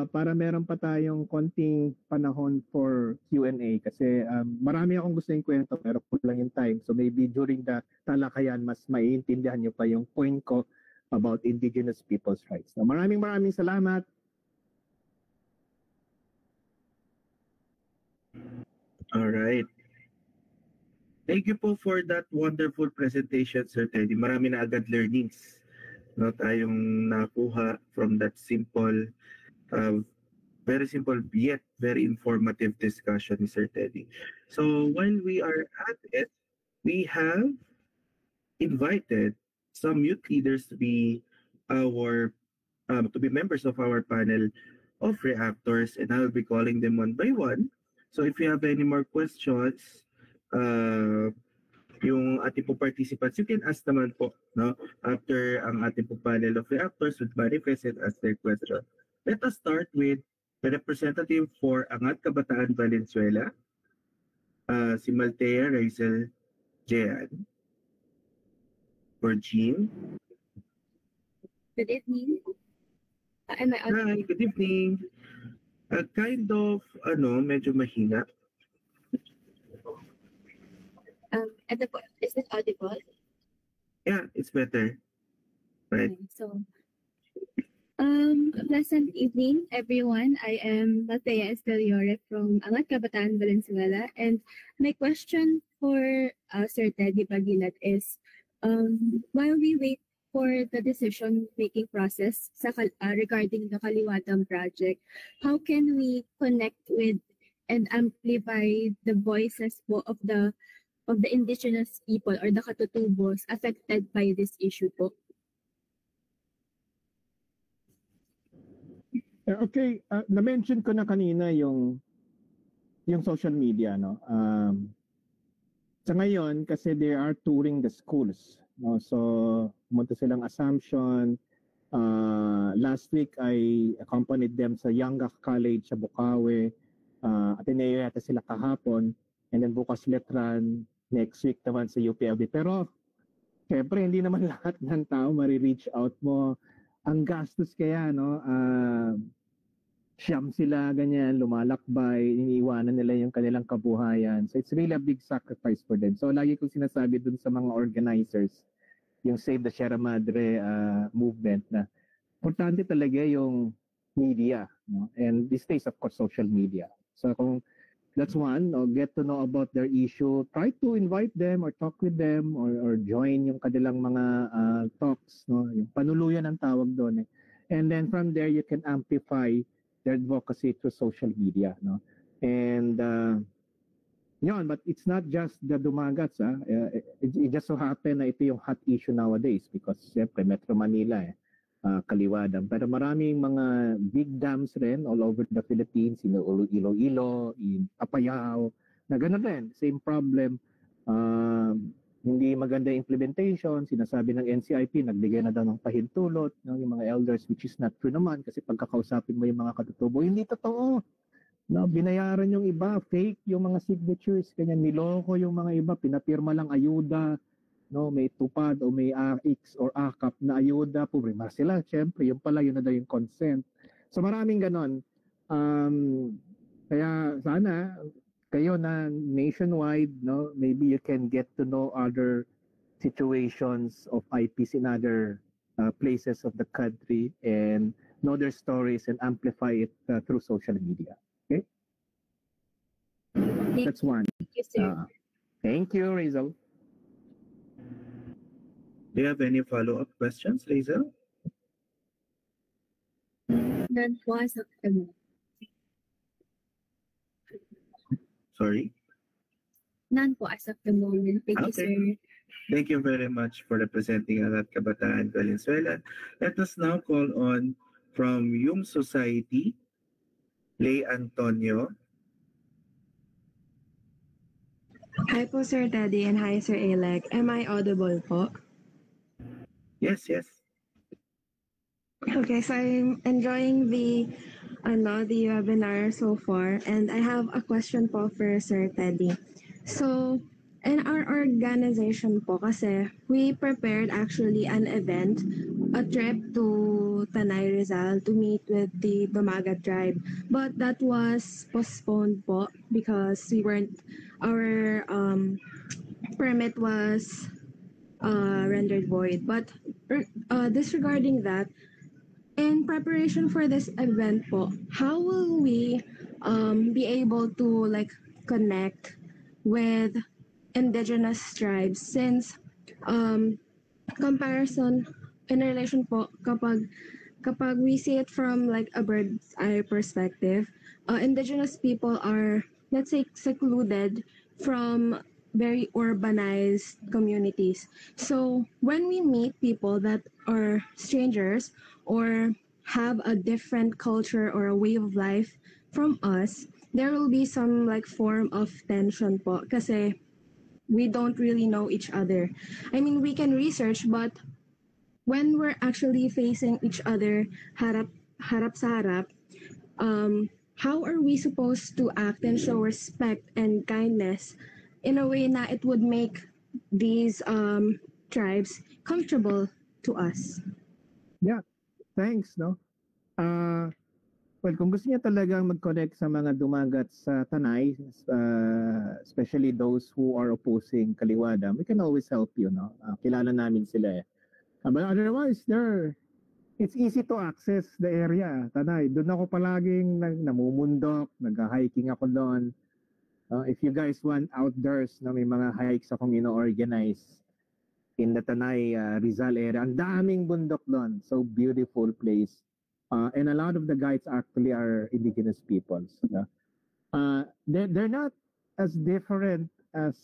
Speaker 5: para meron pa tayong konting panahon for Q&A kasi marami akong gusto yung kwento pero kulang yung time. So maybe during the talakayan, mas maiintindihan nyo pa yung point ko about indigenous people's rights. So, maraming salamat.
Speaker 2: All right. Thank you po for that wonderful presentation, Sir Teddy. Marami na agad learnings na tayong nakuha from that simple, very simple yet very informative discussion ni Sir Teddy. So while we are at it, we have invited some youth leaders to be members of our panel of reactors, and I will be calling them one by one. So if you have any more questions, yung ating po participants, you can ask naman po, no? After ang ating po panel of reactors would manifest and ask their question. Let us start with the representative for Angat Kabataan Valenzuela, si Maltea Raizel Jean, or Jean.
Speaker 3: Good evening. Am I audible?
Speaker 2: Hi, good evening. Kind of, medyo mahina.
Speaker 3: Is it audible?
Speaker 2: Yeah, it's better. Right.
Speaker 3: Okay, so, pleasant evening, everyone. I am Maltea Esteliore from Angat Kabataan Valenzuela, and my question for Sir Teddy Bagilat is, while we wait for the decision-making process regarding the Kaliwatan project, how can we connect with and amplify the voices of the indigenous people or the Katutubos affected by this issue po?
Speaker 5: Okay, na-mention ko na kanina yung social media, no? Sa ngayon, kasi they are touring the schools, no? So, pumunta silang Assumption. Last week, I accompanied them sa Yangak College sa Bukawi. Ateneo yata sila kahapon. And then bukas Letran, next week naman sa UPLB. Pero, syempre, hindi naman lahat ng tao marireach out mo. Ang gastos kaya, no? Siyam sila, ganyan, lumalakbay, iniiwanan nila yung kanilang kabuhayan. So, it's really a big sacrifice for them. So, lagi kong sinasabi dun sa mga organizers, yung Save the Sierra Madre movement na importante talaga yung media, no? And these days, of course, social media. So, kung that's one, no, get to know about their issue. Try to invite them or talk with them or join yung kanilang mga talks, no? Yung panuluyan ang tawag doon. And then from there, you can amplify their advocacy through social media, no? And yun, but it's not just the Dumagats. It just so happen na ito yung hot issue nowadays because siyempre Metro Manila, Kaliwadan. Pero maraming mga big dams rin all over the Philippines, in Iloilo, in Apayao, na gano'n rin, same problem. Hindi maganda implementation, sinasabi ng NCIP, nagbigay na daw ng pahintulot, no, yung mga elders, which is not true naman kasi pagkakausapin mo yung mga katutubo, hindi totoo. No, binayaran yung iba, fake yung mga signatures, ganyan, niloko yung mga iba, pinapirma lang ayuda, no, may tupad o may AX or AKAP na ayuda, pumirma sila, syempre, yung pala yun na daw yung consent. So maraming ganon. Kaya sana, kayo na nationwide, no, maybe you can get to know other situations of IPs in other places of the country and know their stories and amplify it through social media. Okay? That's one.
Speaker 3: Thank you, sir.
Speaker 5: Thank you, Rizal.
Speaker 2: Do you have any follow-up questions, Rizal?
Speaker 3: None po as of the moment.
Speaker 2: Sorry?
Speaker 3: None po as of the moment. Thank you,
Speaker 2: Okay.
Speaker 3: sir.
Speaker 2: Thank you very much for representing Angat Kabataan Valenzuela. Let us now call on from Yung Society, Lay Antonio.
Speaker 6: Hi po, Sir Teddy, and hi, Sir Alec. Am I audible po?
Speaker 2: Yes, yes.
Speaker 6: Okay, so I'm enjoying the webinar so far, and I have a question po for Sir Teddy. So, in our organization po kasi, we prepared actually an event, a trip to Tanay Rizal to meet with the Dumagat tribe. But that was postponed po because our permit was rendered void. But disregarding that, in preparation for this event po, how will we be able to like connect with indigenous tribes since comparison in relation po kapag we see it from like a bird's eye perspective, indigenous people are, let's say, secluded from very urbanized communities. So when we meet people that are strangers or have a different culture or a way of life from us, there will be some like form of tension po kasi we don't really know each other. I mean, we can research, but when we're actually facing each other harap sa harap, how are we supposed to act and show respect and kindness in a way na it would make these tribes comfortable to us?
Speaker 5: Yeah, thanks, no? Well, kung gusto niya talagang mag-connect sa mga dumagat sa Tanay, especially those who are opposing Kaliwadam, we can always help you, no? Kilala namin sila eh. But otherwise, it's easy to access the area, Tanay. Doon ako palaging namumundok, nag-hiking ako doon. If you guys want outdoors, no, may mga hikes akong ino-organize in the Tanay, Rizal area. Ang daming bundok doon. So beautiful place. And a lot of the guides actually are indigenous peoples. They're not as different as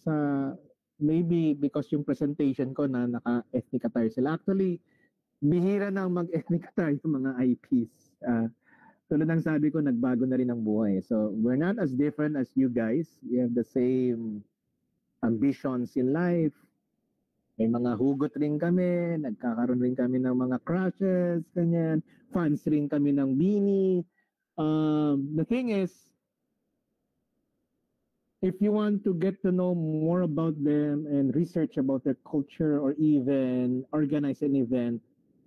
Speaker 5: maybe because yung presentation ko na naka-ethnic attire sila. Actually, bihira nang mag-ethnic attire yung mga IPs. Tulad ng sabi ko, nagbago na rin ang buhay. So we're not as different as you guys. We have the same ambitions in life. May mga hugot rin kami, nagkakaroon rin kami ng mga crushes, ganyan. Fans rin kami ng Bini. The thing is, if you want to get to know more about them and research about their culture or even organize an event,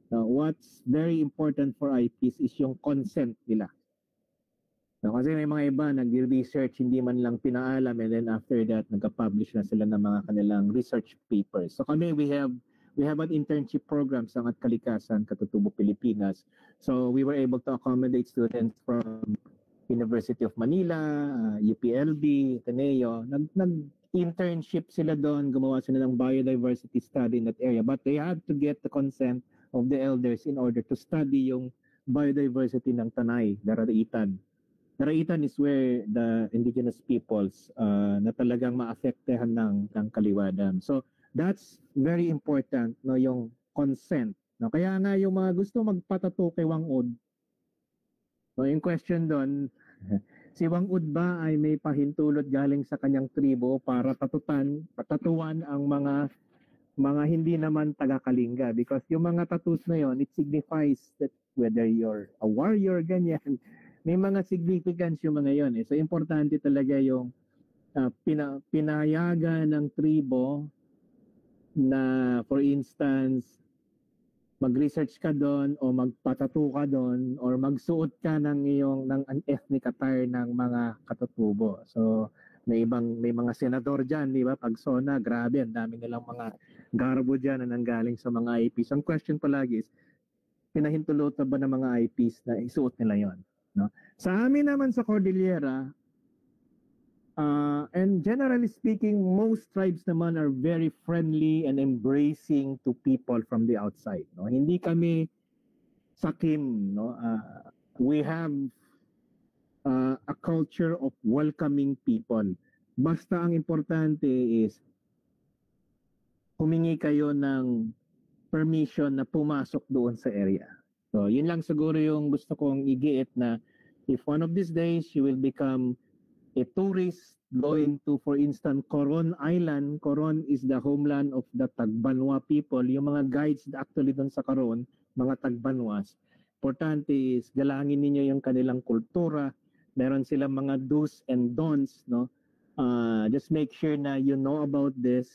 Speaker 5: what's very important for IPs is yung consent nila. Kasi may mga iba nag-research, hindi man lang pinaalam, and then after that, nagka-publish na sila ng mga kanilang research papers. So kami, we have an internship program sa Angat Kalikasan, Katutubo, Pilipinas. So we were able to accommodate students from University of Manila, UPLB, Ateneo. Nag-internship sila doon, gumawa sila ng biodiversity study in that area. But they had to get the consent of the elders in order to study yung biodiversity ng Tanay, Daraitan. Daraitan is where the indigenous peoples na talagang maapektehan ng Kaliwadam. So that's very important, no, yung consent. No, kaya nga yung mga gusto magpatato kay Wangud, no, yung question doon, si Wangud ba ay may pahintulot galing sa kanyang tribo para patatuan ang mga hindi naman taga-Kalinga, because yung mga tattoos na yon, it signifies that whether you're a warrior, ganyan, may mga significance yung mga yon. So importante talaga yung pinayagan ng tribo na, for instance, mag-research ka doon o magpatato ka doon or magsuot ka ng ethnic attire ng mga katutubo. So may mga senador diyan, di ba? Pag SONA, grabe, ang dami nilang mga garbo diyan na nanggaling sa mga IPs. Ang question palagi is, pinahintulot ba ng mga IPs na isuot nila yon? No? Sa amin naman sa Cordillera, and generally speaking, most tribes naman are very friendly and embracing to people from the outside. No? Hindi kami sakim. No? We have a culture of welcoming people. Basta ang importante is humingi kayo ng permission na pumasok doon sa area. So, yun lang siguro yung gusto kong igiit, na if one of these days you will become a tourist going to, for instance, Coron Island. Coron is the homeland of the Tagbanwa people. Yung mga guides actually doon sa Coron, mga Tagbanwas. importante is galangin ninyo yung kanilang kultura. Meron silang mga do's and don'ts, no? Just make sure na you know about this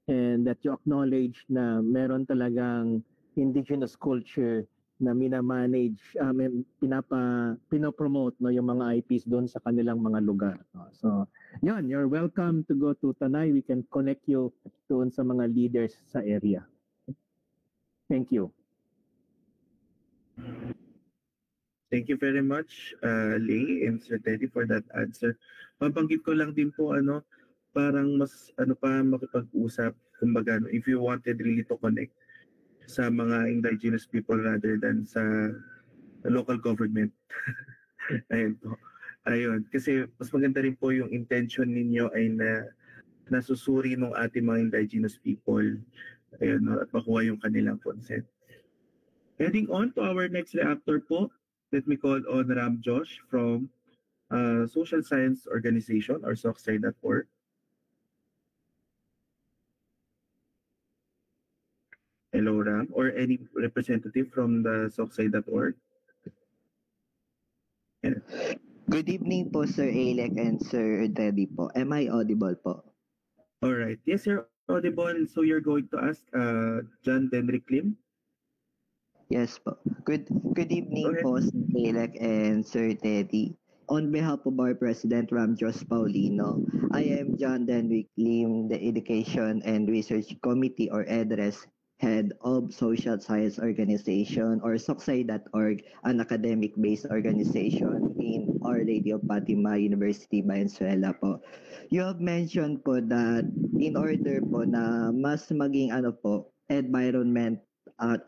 Speaker 5: and that you acknowledge na meron talagang indigenous culture na minamanage, pinopromote, no, yung mga IPs doon sa kanilang mga lugar. No? So, yun, you're welcome to go to Tanay. We can connect you doon sa mga leaders sa area. Thank you.
Speaker 2: Thank you very much, Lay and Sir Teddy, for that answer. Mabanggit ko lang din po, parang mas makipag-usap, kumbaga, if you wanted really to connect sa mga indigenous people rather than sa local government. Ayun po. Ayun. Kasi mas maganda rin po yung intention ninyo ay nasusuri ng ating mga indigenous people. Ayun, at makuha yung kanilang consent. Heading on to our next reactor po, let me call on Ram Josh from Social Science Organization or socsci.org. Hello, Ram, or any representative from the socsci.org. Yeah.
Speaker 7: Good evening po, Sir Alec and Sir Teddy po. Am I audible po?
Speaker 2: All right. Yes, you're audible. So you're going to ask John Denrick Lim?
Speaker 7: Yes po. Good evening po, Sir Alec and Sir Teddy. On behalf of our President Ramjos Paulino, I am John Denrick Lim, the Education and Research Committee or EDRES Head of Social Science Organization or socsci.org, an academic-based organization in Our Lady of Fatima University, Valenzuela po. You have mentioned po that in order po na mas maging environment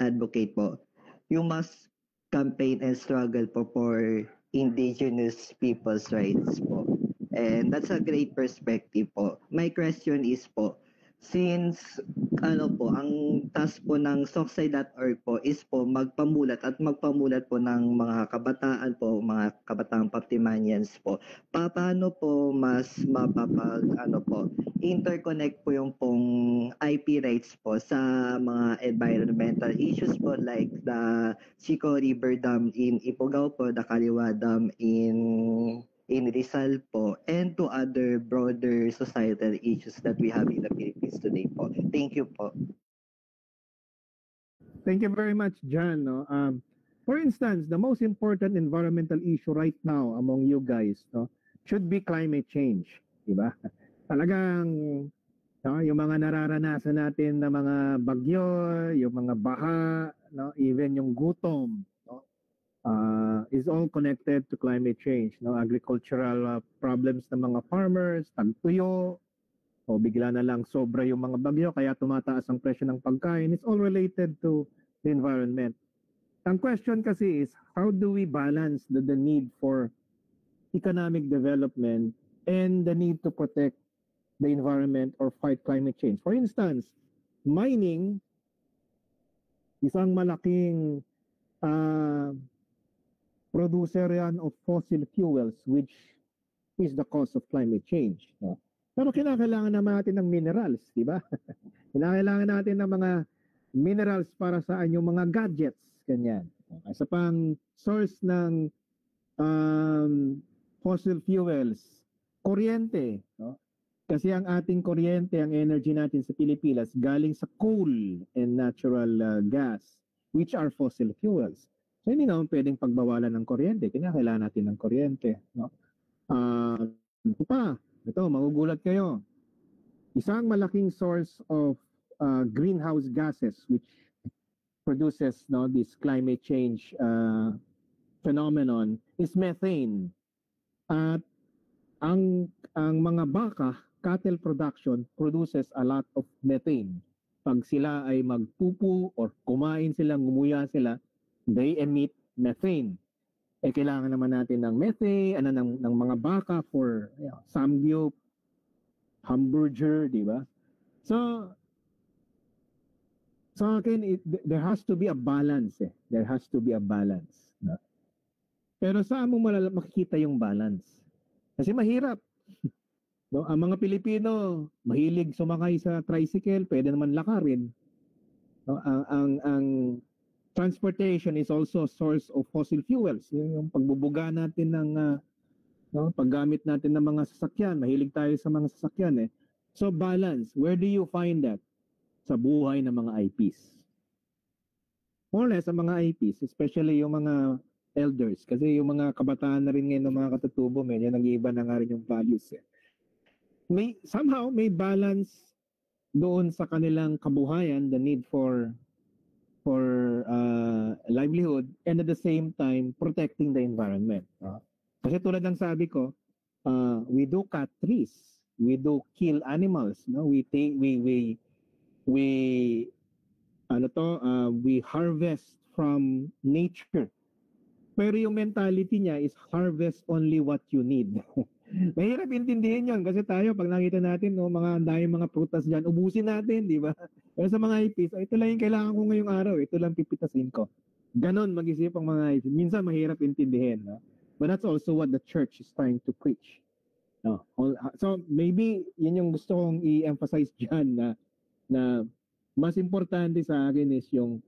Speaker 7: advocate po, you must campaign and struggle po for indigenous people's rights po. And that's a great perspective po. My question is po, since ang task po ng socsci.org po is po magpamulat po ng mga kabataan Paptimanians po. Paano po mas interconnect po yung pong IP rights po sa mga environmental issues po like the Chico River Dam in Ifugao po, the Kaliwa Dam in Rizal po, and to other broader societal issues that we have in the Philippines today po. Thank you po.
Speaker 5: Thank you very much, John. No? For instance, the most important environmental issue right now among you guys, no, should be climate change. Diba? Talagang yung mga nararanasan natin na mga bagyo, yung mga baha, no, even yung gutom, no, is all connected to climate change. No? Agricultural problems ng mga farmers, tagtuyo, o bigla na lang sobra yung mga bagyo kaya tumataas ang presyo ng pagkain. It's all related to the environment. Ang question kasi is, how do we balance the need for economic development and the need to protect the environment or fight climate change? For instance, mining, isang malaking producer yan of fossil fuels, which is the cause of climate change. No? Pero kinakailangan naman natin ng minerals, di ba? Kinakailangan natin ng mga minerals para saan yung mga gadgets, ganyan. Isa pang source ng fossil fuels, kuryente. No? Kasi ang ating kuryente, ang energy natin sa Pilipinas, galing sa coal and natural gas, which are fossil fuels. So hindi naman pwedeng pagbawalan ng kuryente. Kinakailangan natin ng kuryente. No? Ito, magugulat kayo. Isang malaking source of greenhouse gases which produces this climate change phenomenon is methane. At ang mga baka, cattle production produces a lot of methane. Pag sila ay magpupu or kumain sila, ngumuya sila, they emit methane. Kailangan naman natin ng methane, ng mga baka for samgyup, hamburger, di ba? So again, there has to be a balance. There has to be a balance. No? Pero saan mo makikita yung balance? Kasi mahirap. No? Ang mga Pilipino, mahilig sumakay sa tricycle, pwede naman lakarin. No? Ang transportation is also a source of fossil fuels. Yung pagbubuga natin ng paggamit natin ng mga sasakyan, mahilig tayo sa mga sasakyan eh. So balance, where do you find that? Sa buhay ng mga IPs. More or less, sa mga IPs, especially yung mga elders, kasi yung mga kabataan na rin ngayon ng mga katutubo, medyo nag-iiba na nga rin yung values eh. Somehow may balance doon sa kanilang kabuhayan, the need for livelihood, and at the same time protecting the environment. Kasi tulad ng sabi ko, we do cut trees, we do kill animals, no? We harvest from nature. Pero yung mentality niya is harvest only what you need. Mahirap intindihin yun kasi tayo pag nakita natin mga dahil mga prutas diyan, ubusin natin, di ba? Pero sa mga IPs, ito lang yung kailangan ko ngayong araw, ito lang pipitasin ko. Ganon mag-isip ang mga IPs. Minsan mahirap intindihin, no? But that's also what the church is trying to preach. No? So maybe yun yung gusto kong i-emphasize diyan na mas importante sa akin is yung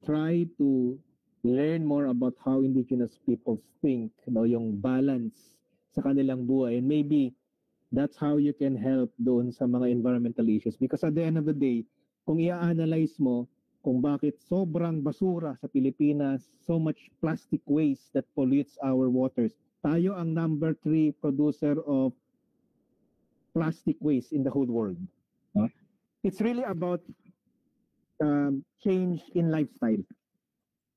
Speaker 5: try to learn more about how indigenous peoples think, yung balance sa kanilang buhay, and maybe that's how you can help doon sa mga environmental issues, because at the end of the day, kung i-analyze mo kung bakit sobrang basura sa Pilipinas, so much plastic waste that pollutes our waters, tayo ang number 3 producer of plastic waste in the whole world. It's really about change in lifestyle,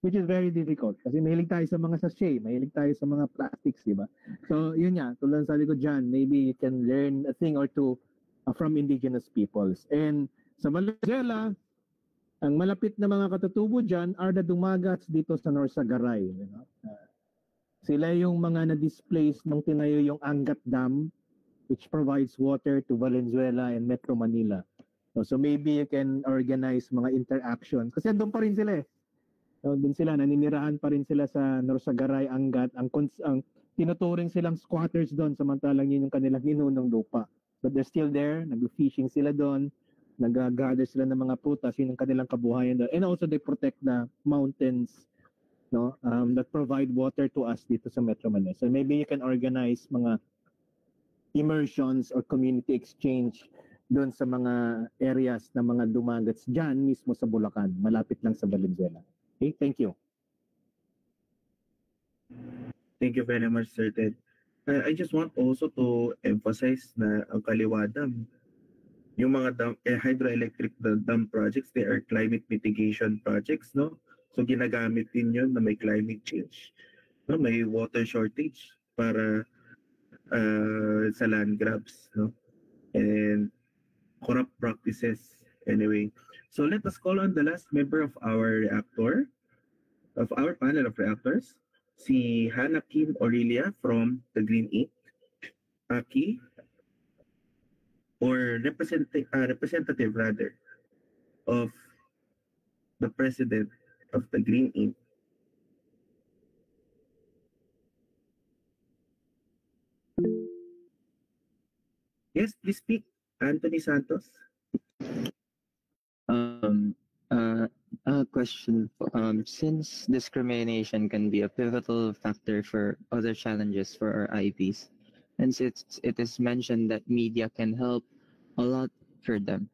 Speaker 5: which is very difficult kasi mahilig tayo sa mga sachet, mahilig tayo sa mga plastics, di ba? So yun nga, tulad sabi ko dyan, maybe you can learn a thing or two from indigenous peoples. And sa Valenzuela, ang malapit na mga katutubo dyan are the Dumagats dito sa Norsagaray. You know? Sila yung mga na-displace nung tinayo yung Angat Dam, which provides water to Valenzuela and Metro Manila. So maybe you can organize mga interactions. Kasi doon pa rin sila eh. So, doon sila, naninirahan pa rin sila sa Norsagaray, Angat. Ang tinuturing silang squatters doon, samantalang yun yung kanilang ninunong lupa. But they're still there, nag-fishing sila doon, nag-gather sila ng mga prutas, yun ang kanilang kabuhayan doon. And also they protect the mountains that provide water to us dito sa Metro Manila. So maybe you can organize mga immersions or community exchange doon sa mga areas na mga Dumagats dyan mismo sa Bulacan, malapit lang sa Valenzuela. Okay, thank you.
Speaker 2: Thank you very much, Sir Ted. I just want also to emphasize na ang Kaliwa Dam, yung mga hydroelectric dam projects, they are climate mitigation projects, no? So ginagamit din yun na may climate change. No? May water shortage para sa land grabs, no? And corrupt practices. Anyway, so let us call on the last member of our panel of reactors, si Hannah Kim Aurelia from the Green Ink. Aki, or representative rather, of the president of the Green Ink. Yes, please speak. Anthony Santos.
Speaker 8: A question. Since discrimination can be a pivotal factor for other challenges for our IPs, and since it is mentioned that media can help a lot for them,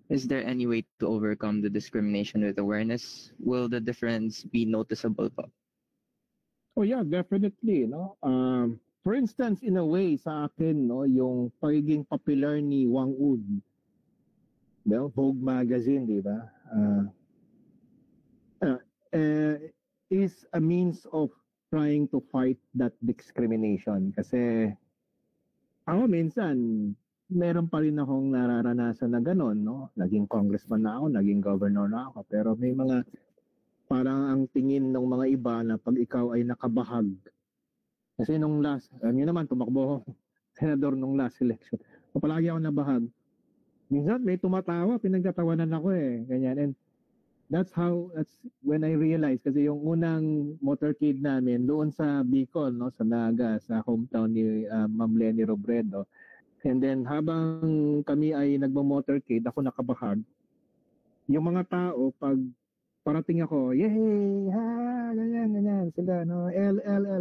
Speaker 8: is there any way to overcome the discrimination with awareness? Will the difference be noticeable?
Speaker 5: Oh yeah, definitely. No? For instance, in a way, sa akin, yung pagiging popular ni Wang Ud, Vogue magazine, di ba? Is a means of trying to fight that discrimination. Kasi ako minsan, meron pa rin akong nararanasan na gano'n, no? Naging congressman na ako, naging governor na ako, pero may mga parang ang tingin ng mga iba na pag ikaw ay nakabahag. Kasi nung last, yun naman, tumakbo ako, senador nung last election. So, palagi ako nabahag. Minsan may tumatawa, pinagtatawanan ako eh, ganyan. And that's when I realized, kasi yung unang motorcade namin, doon sa Bicol, no, sa Naga, sa hometown ni Ma'am Lenny Robredo. And then habang kami ay nagmo-motorcade, ako nakabahag. Yung mga tao, pag parating ako, yay, ha, ganyan, sila, no,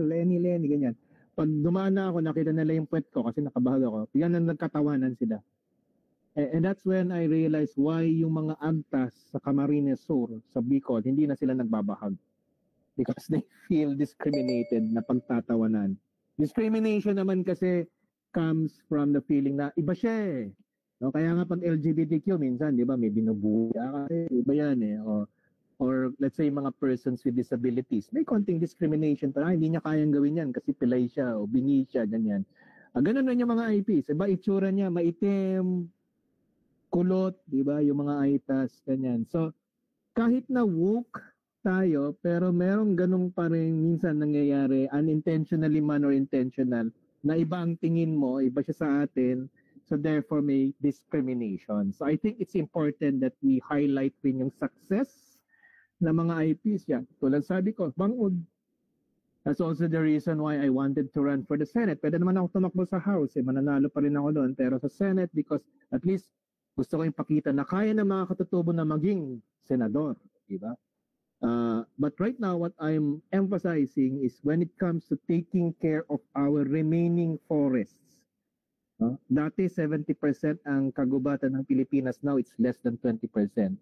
Speaker 5: Lenny, ganyan. Pag dumaan na ako, nakita nila yung puwet ko kasi nakabahag ako, yan ang nagkatawanan sila. And that's when I realized why yung mga antas sa Camarines Sur, sa Bicol, hindi na sila nagbabahag. Because they feel discriminated na pagtatawanan. Discrimination naman kasi comes from the feeling na iba siya eh. No, kaya nga pag LGBTQ minsan, 'di ba, may binubuya kasi iba 'yan eh. Or let's say mga persons with disabilities, may konting discrimination para hindi niya kayang gawin 'yan kasi pilay siya o bingi siya ganyan. Ganun na yung mga IPs. Iba itsura niya, maitim, kulot, 'di ba, yung mga ITAS ganyan. So kahit na woke tayo, pero merong ganung pa rin minsan nangyayari, unintentionally man or intentional, na iba ang tingin mo, iba siya sa atin, so therefore may discrimination. So I think it's important that we highlight rin yung success ng mga IPs yan. Tulad sabi ko, bangod. That's also the reason why I wanted to run for the Senate. Pwede naman ako tumakbo sa House, mananalo pa rin ako doon, pero sa Senate because at least gusto ko ipakita na kaya ng mga katutubo na maging senador, di ba? But right now, what I'm emphasizing is when it comes to taking care of our remaining forests. Dati 70% ang kagubatan ng Pilipinas, now it's less than 20%.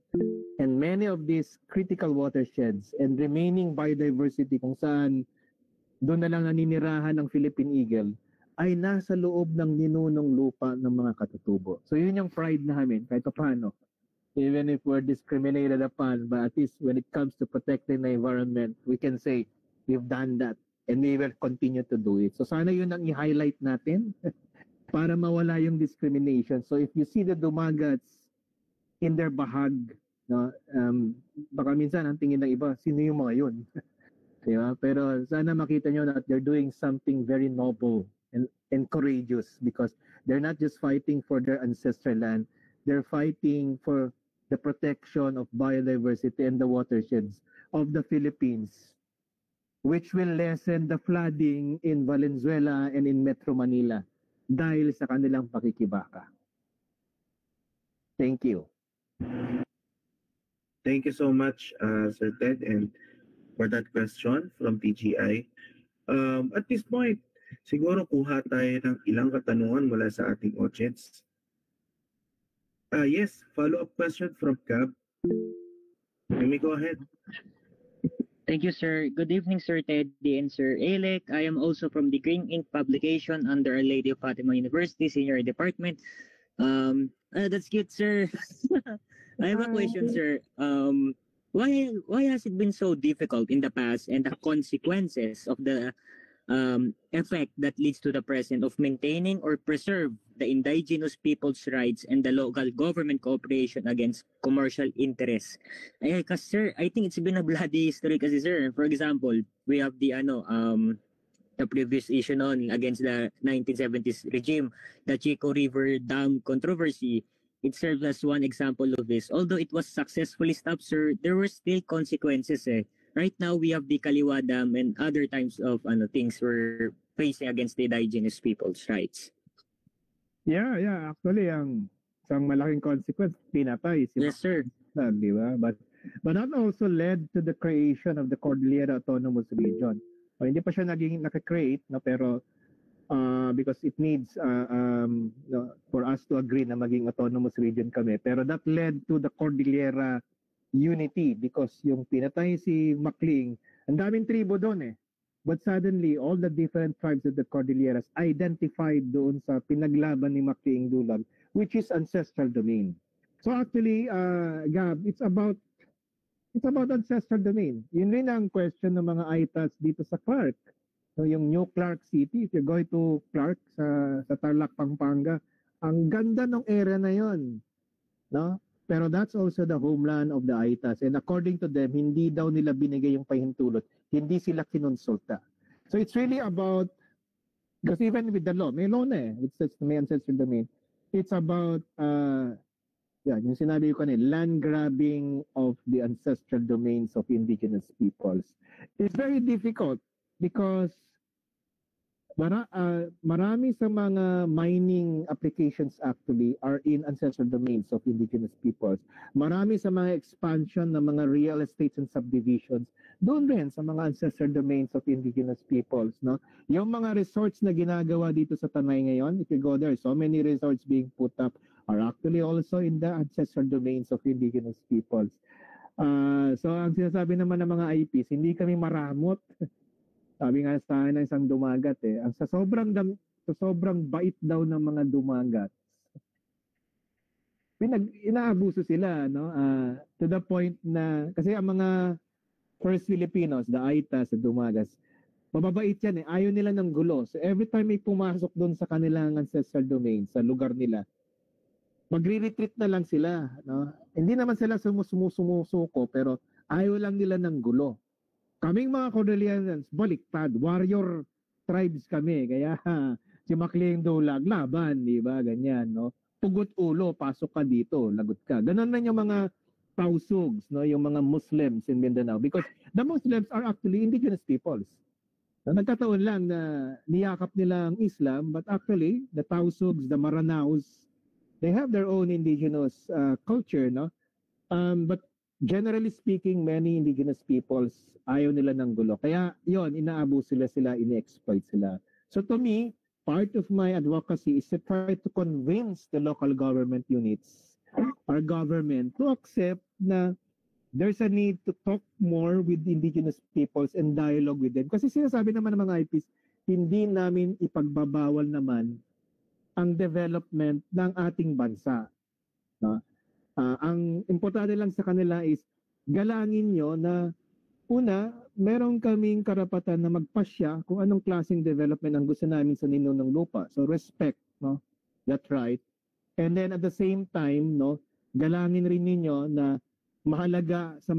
Speaker 5: And many of these critical watersheds and remaining biodiversity kung saan doon na lang naninirahan ng Philippine Eagle ay nasa loob ng ninunong lupa ng mga katutubo. So yun yung pride namin kahit paano. Even if we're discriminated upon, but at least when it comes to protecting the environment, we can say we've done that and we will continue to do it. So sana yun ang i-highlight natin para mawala yung discrimination. So if you see the dumagats in their bahag, no, baka minsan ang tingin ng iba, sino yung mga yun? Diba? Pero sana makita nyo that they're doing something very noble and courageous because they're not just fighting for their ancestral land, they're fighting for the protection of biodiversity and the watersheds of the Philippines, which will lessen the flooding in Valenzuela and in Metro Manila dahil sa kanilang pakikibaka. Thank you.
Speaker 2: Thank you so much, Sir Ted, and for that question from TGI. At this point, siguro kuha tayo ng ilang katanungan mula sa ating audience. Yes, follow-up question from Cab. Let me go ahead.
Speaker 9: Thank you, sir. Good evening, Sir Teddy and Sir Alec. I am also from the Green Ink publication under Our Lady of Fatima University Senior Department. That's cute, sir. I have a question, sir. Why has it been so difficult in the past and the consequences of the effect that leads to the present of maintaining or preserve the indigenous people's rights and the local government cooperation against commercial interests? Because sir, I think it's been a bloody history kasi sir. For example, we have the previous issue on against the 1970s regime, the Chico River Dam controversy. It serves as one example of this. Although it was successfully stopped, sir, there were still consequences. Right now, we have the Kaliwa Dam and other types of things we're facing against the indigenous people's rights.
Speaker 5: Yeah. Actually, ang isang malaking consequence, pinatay si
Speaker 9: Yes, sir.
Speaker 5: Di ba? But that also led to the creation of the Cordillera Autonomous Region. O, hindi pa siya naging naka-create, no, pero because it needs for us to agree na maging autonomous region kami. Pero that led to the Cordillera Unity because yung pinatay si Macling, ang daming tribo doon eh. But suddenly, all the different tribes of the Cordilleras identified doon sa pinaglaban ni Macling Dulag, which is ancestral domain. So actually, Gab, it's about ancestral domain. Yun rin ang question ng mga ITAS dito sa Clark. So yung New Clark City, if you're going to Clark sa Tarlac, Pampanga, ang ganda ng area na yon, no? Pero that's also the homeland of the ITAS. And according to them, hindi daw nila binigay yung pahintulot. Hindi sila kinonsulta. So it's really about, because even with the law, may law na eh, may ancestral domain. It's about, yung sinabi ko kanina, land grabbing of the ancestral domains of indigenous peoples. It's very difficult because Marami sa mga mining applications actually are in ancestral domains of indigenous peoples. Marami sa mga expansion ng mga real estates and subdivisions doon rin sa mga ancestral domains of indigenous peoples, no? Yung mga resorts na ginagawa dito sa Tanay ngayon, if you go there, so many resorts being put up are actually also in the ancestral domains of indigenous peoples. So ang sinasabi naman ng mga IPs, hindi kami maramot. Sabi nga sa akin ng isang dumagat ang sa sobrang bait daw ng mga dumagat. Inaabuso sila, no? To the point na kasi ang mga first Filipinos, the Aitas, the Dumagas, mababait yan Ayaw nila ng gulo. So every time may pumasok doon sa kanilang ancestral domain, sa lugar nila, magre-retreat na lang sila, no? Hindi naman sila sumusuko, pero ayaw lang nila ng gulo. Kaming mga Cordilleranans, baliktad, warrior tribes kami. Kaya si Maclean Dulag, laban, di ba? Ganyan, no? Pugot ulo, pasok ka dito, lagot ka. Ganon na yung mga Tausugs, no? Yung mga Muslims in Mindanao. Because the Muslims are actually indigenous peoples. Nagkataon lang na niyakap nila ang Islam, but actually, the Tausugs, the Maranaos, they have their own indigenous culture, no? But generally speaking, many indigenous peoples ayaw nila ng gulo. Kaya yon, inaabuso sila, ine-exploit sila. So to me, part of my advocacy is to try to convince the local government units, our government, to accept na there's a need to talk more with indigenous peoples and dialogue with them. Kasi sinasabi naman ng mga IPs, hindi namin ipagbabawal naman ang development ng ating bansa. No? Ang importante lang sa kanila is galangin nyo na una, meron kaming karapatan na magpasya kung anong klaseng development ang gusto namin sa ninunong lupa. So respect, no? That right. And then at the same time, no, galangin rin ninyo na mahalaga sa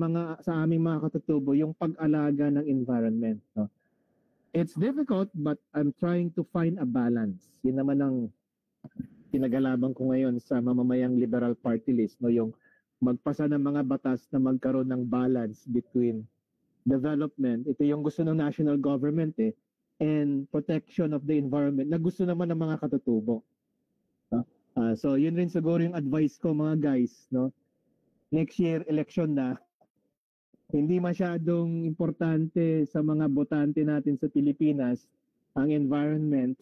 Speaker 5: aming mga katutubo yung pag-alaga ng environment, no? It's difficult, but I'm trying to find a balance. Yun naman ang pinagalaban ko ngayon sa mamamayang liberal party list, no, yung magpasa ng mga batas na magkaroon ng balance between development, ito yung gusto ng national government and protection of the environment na gusto naman ng mga katutubo. So yun rin siguro yung advice ko mga guys, no? Next year election na, hindi masyadong importante sa mga botante natin sa Pilipinas ang environment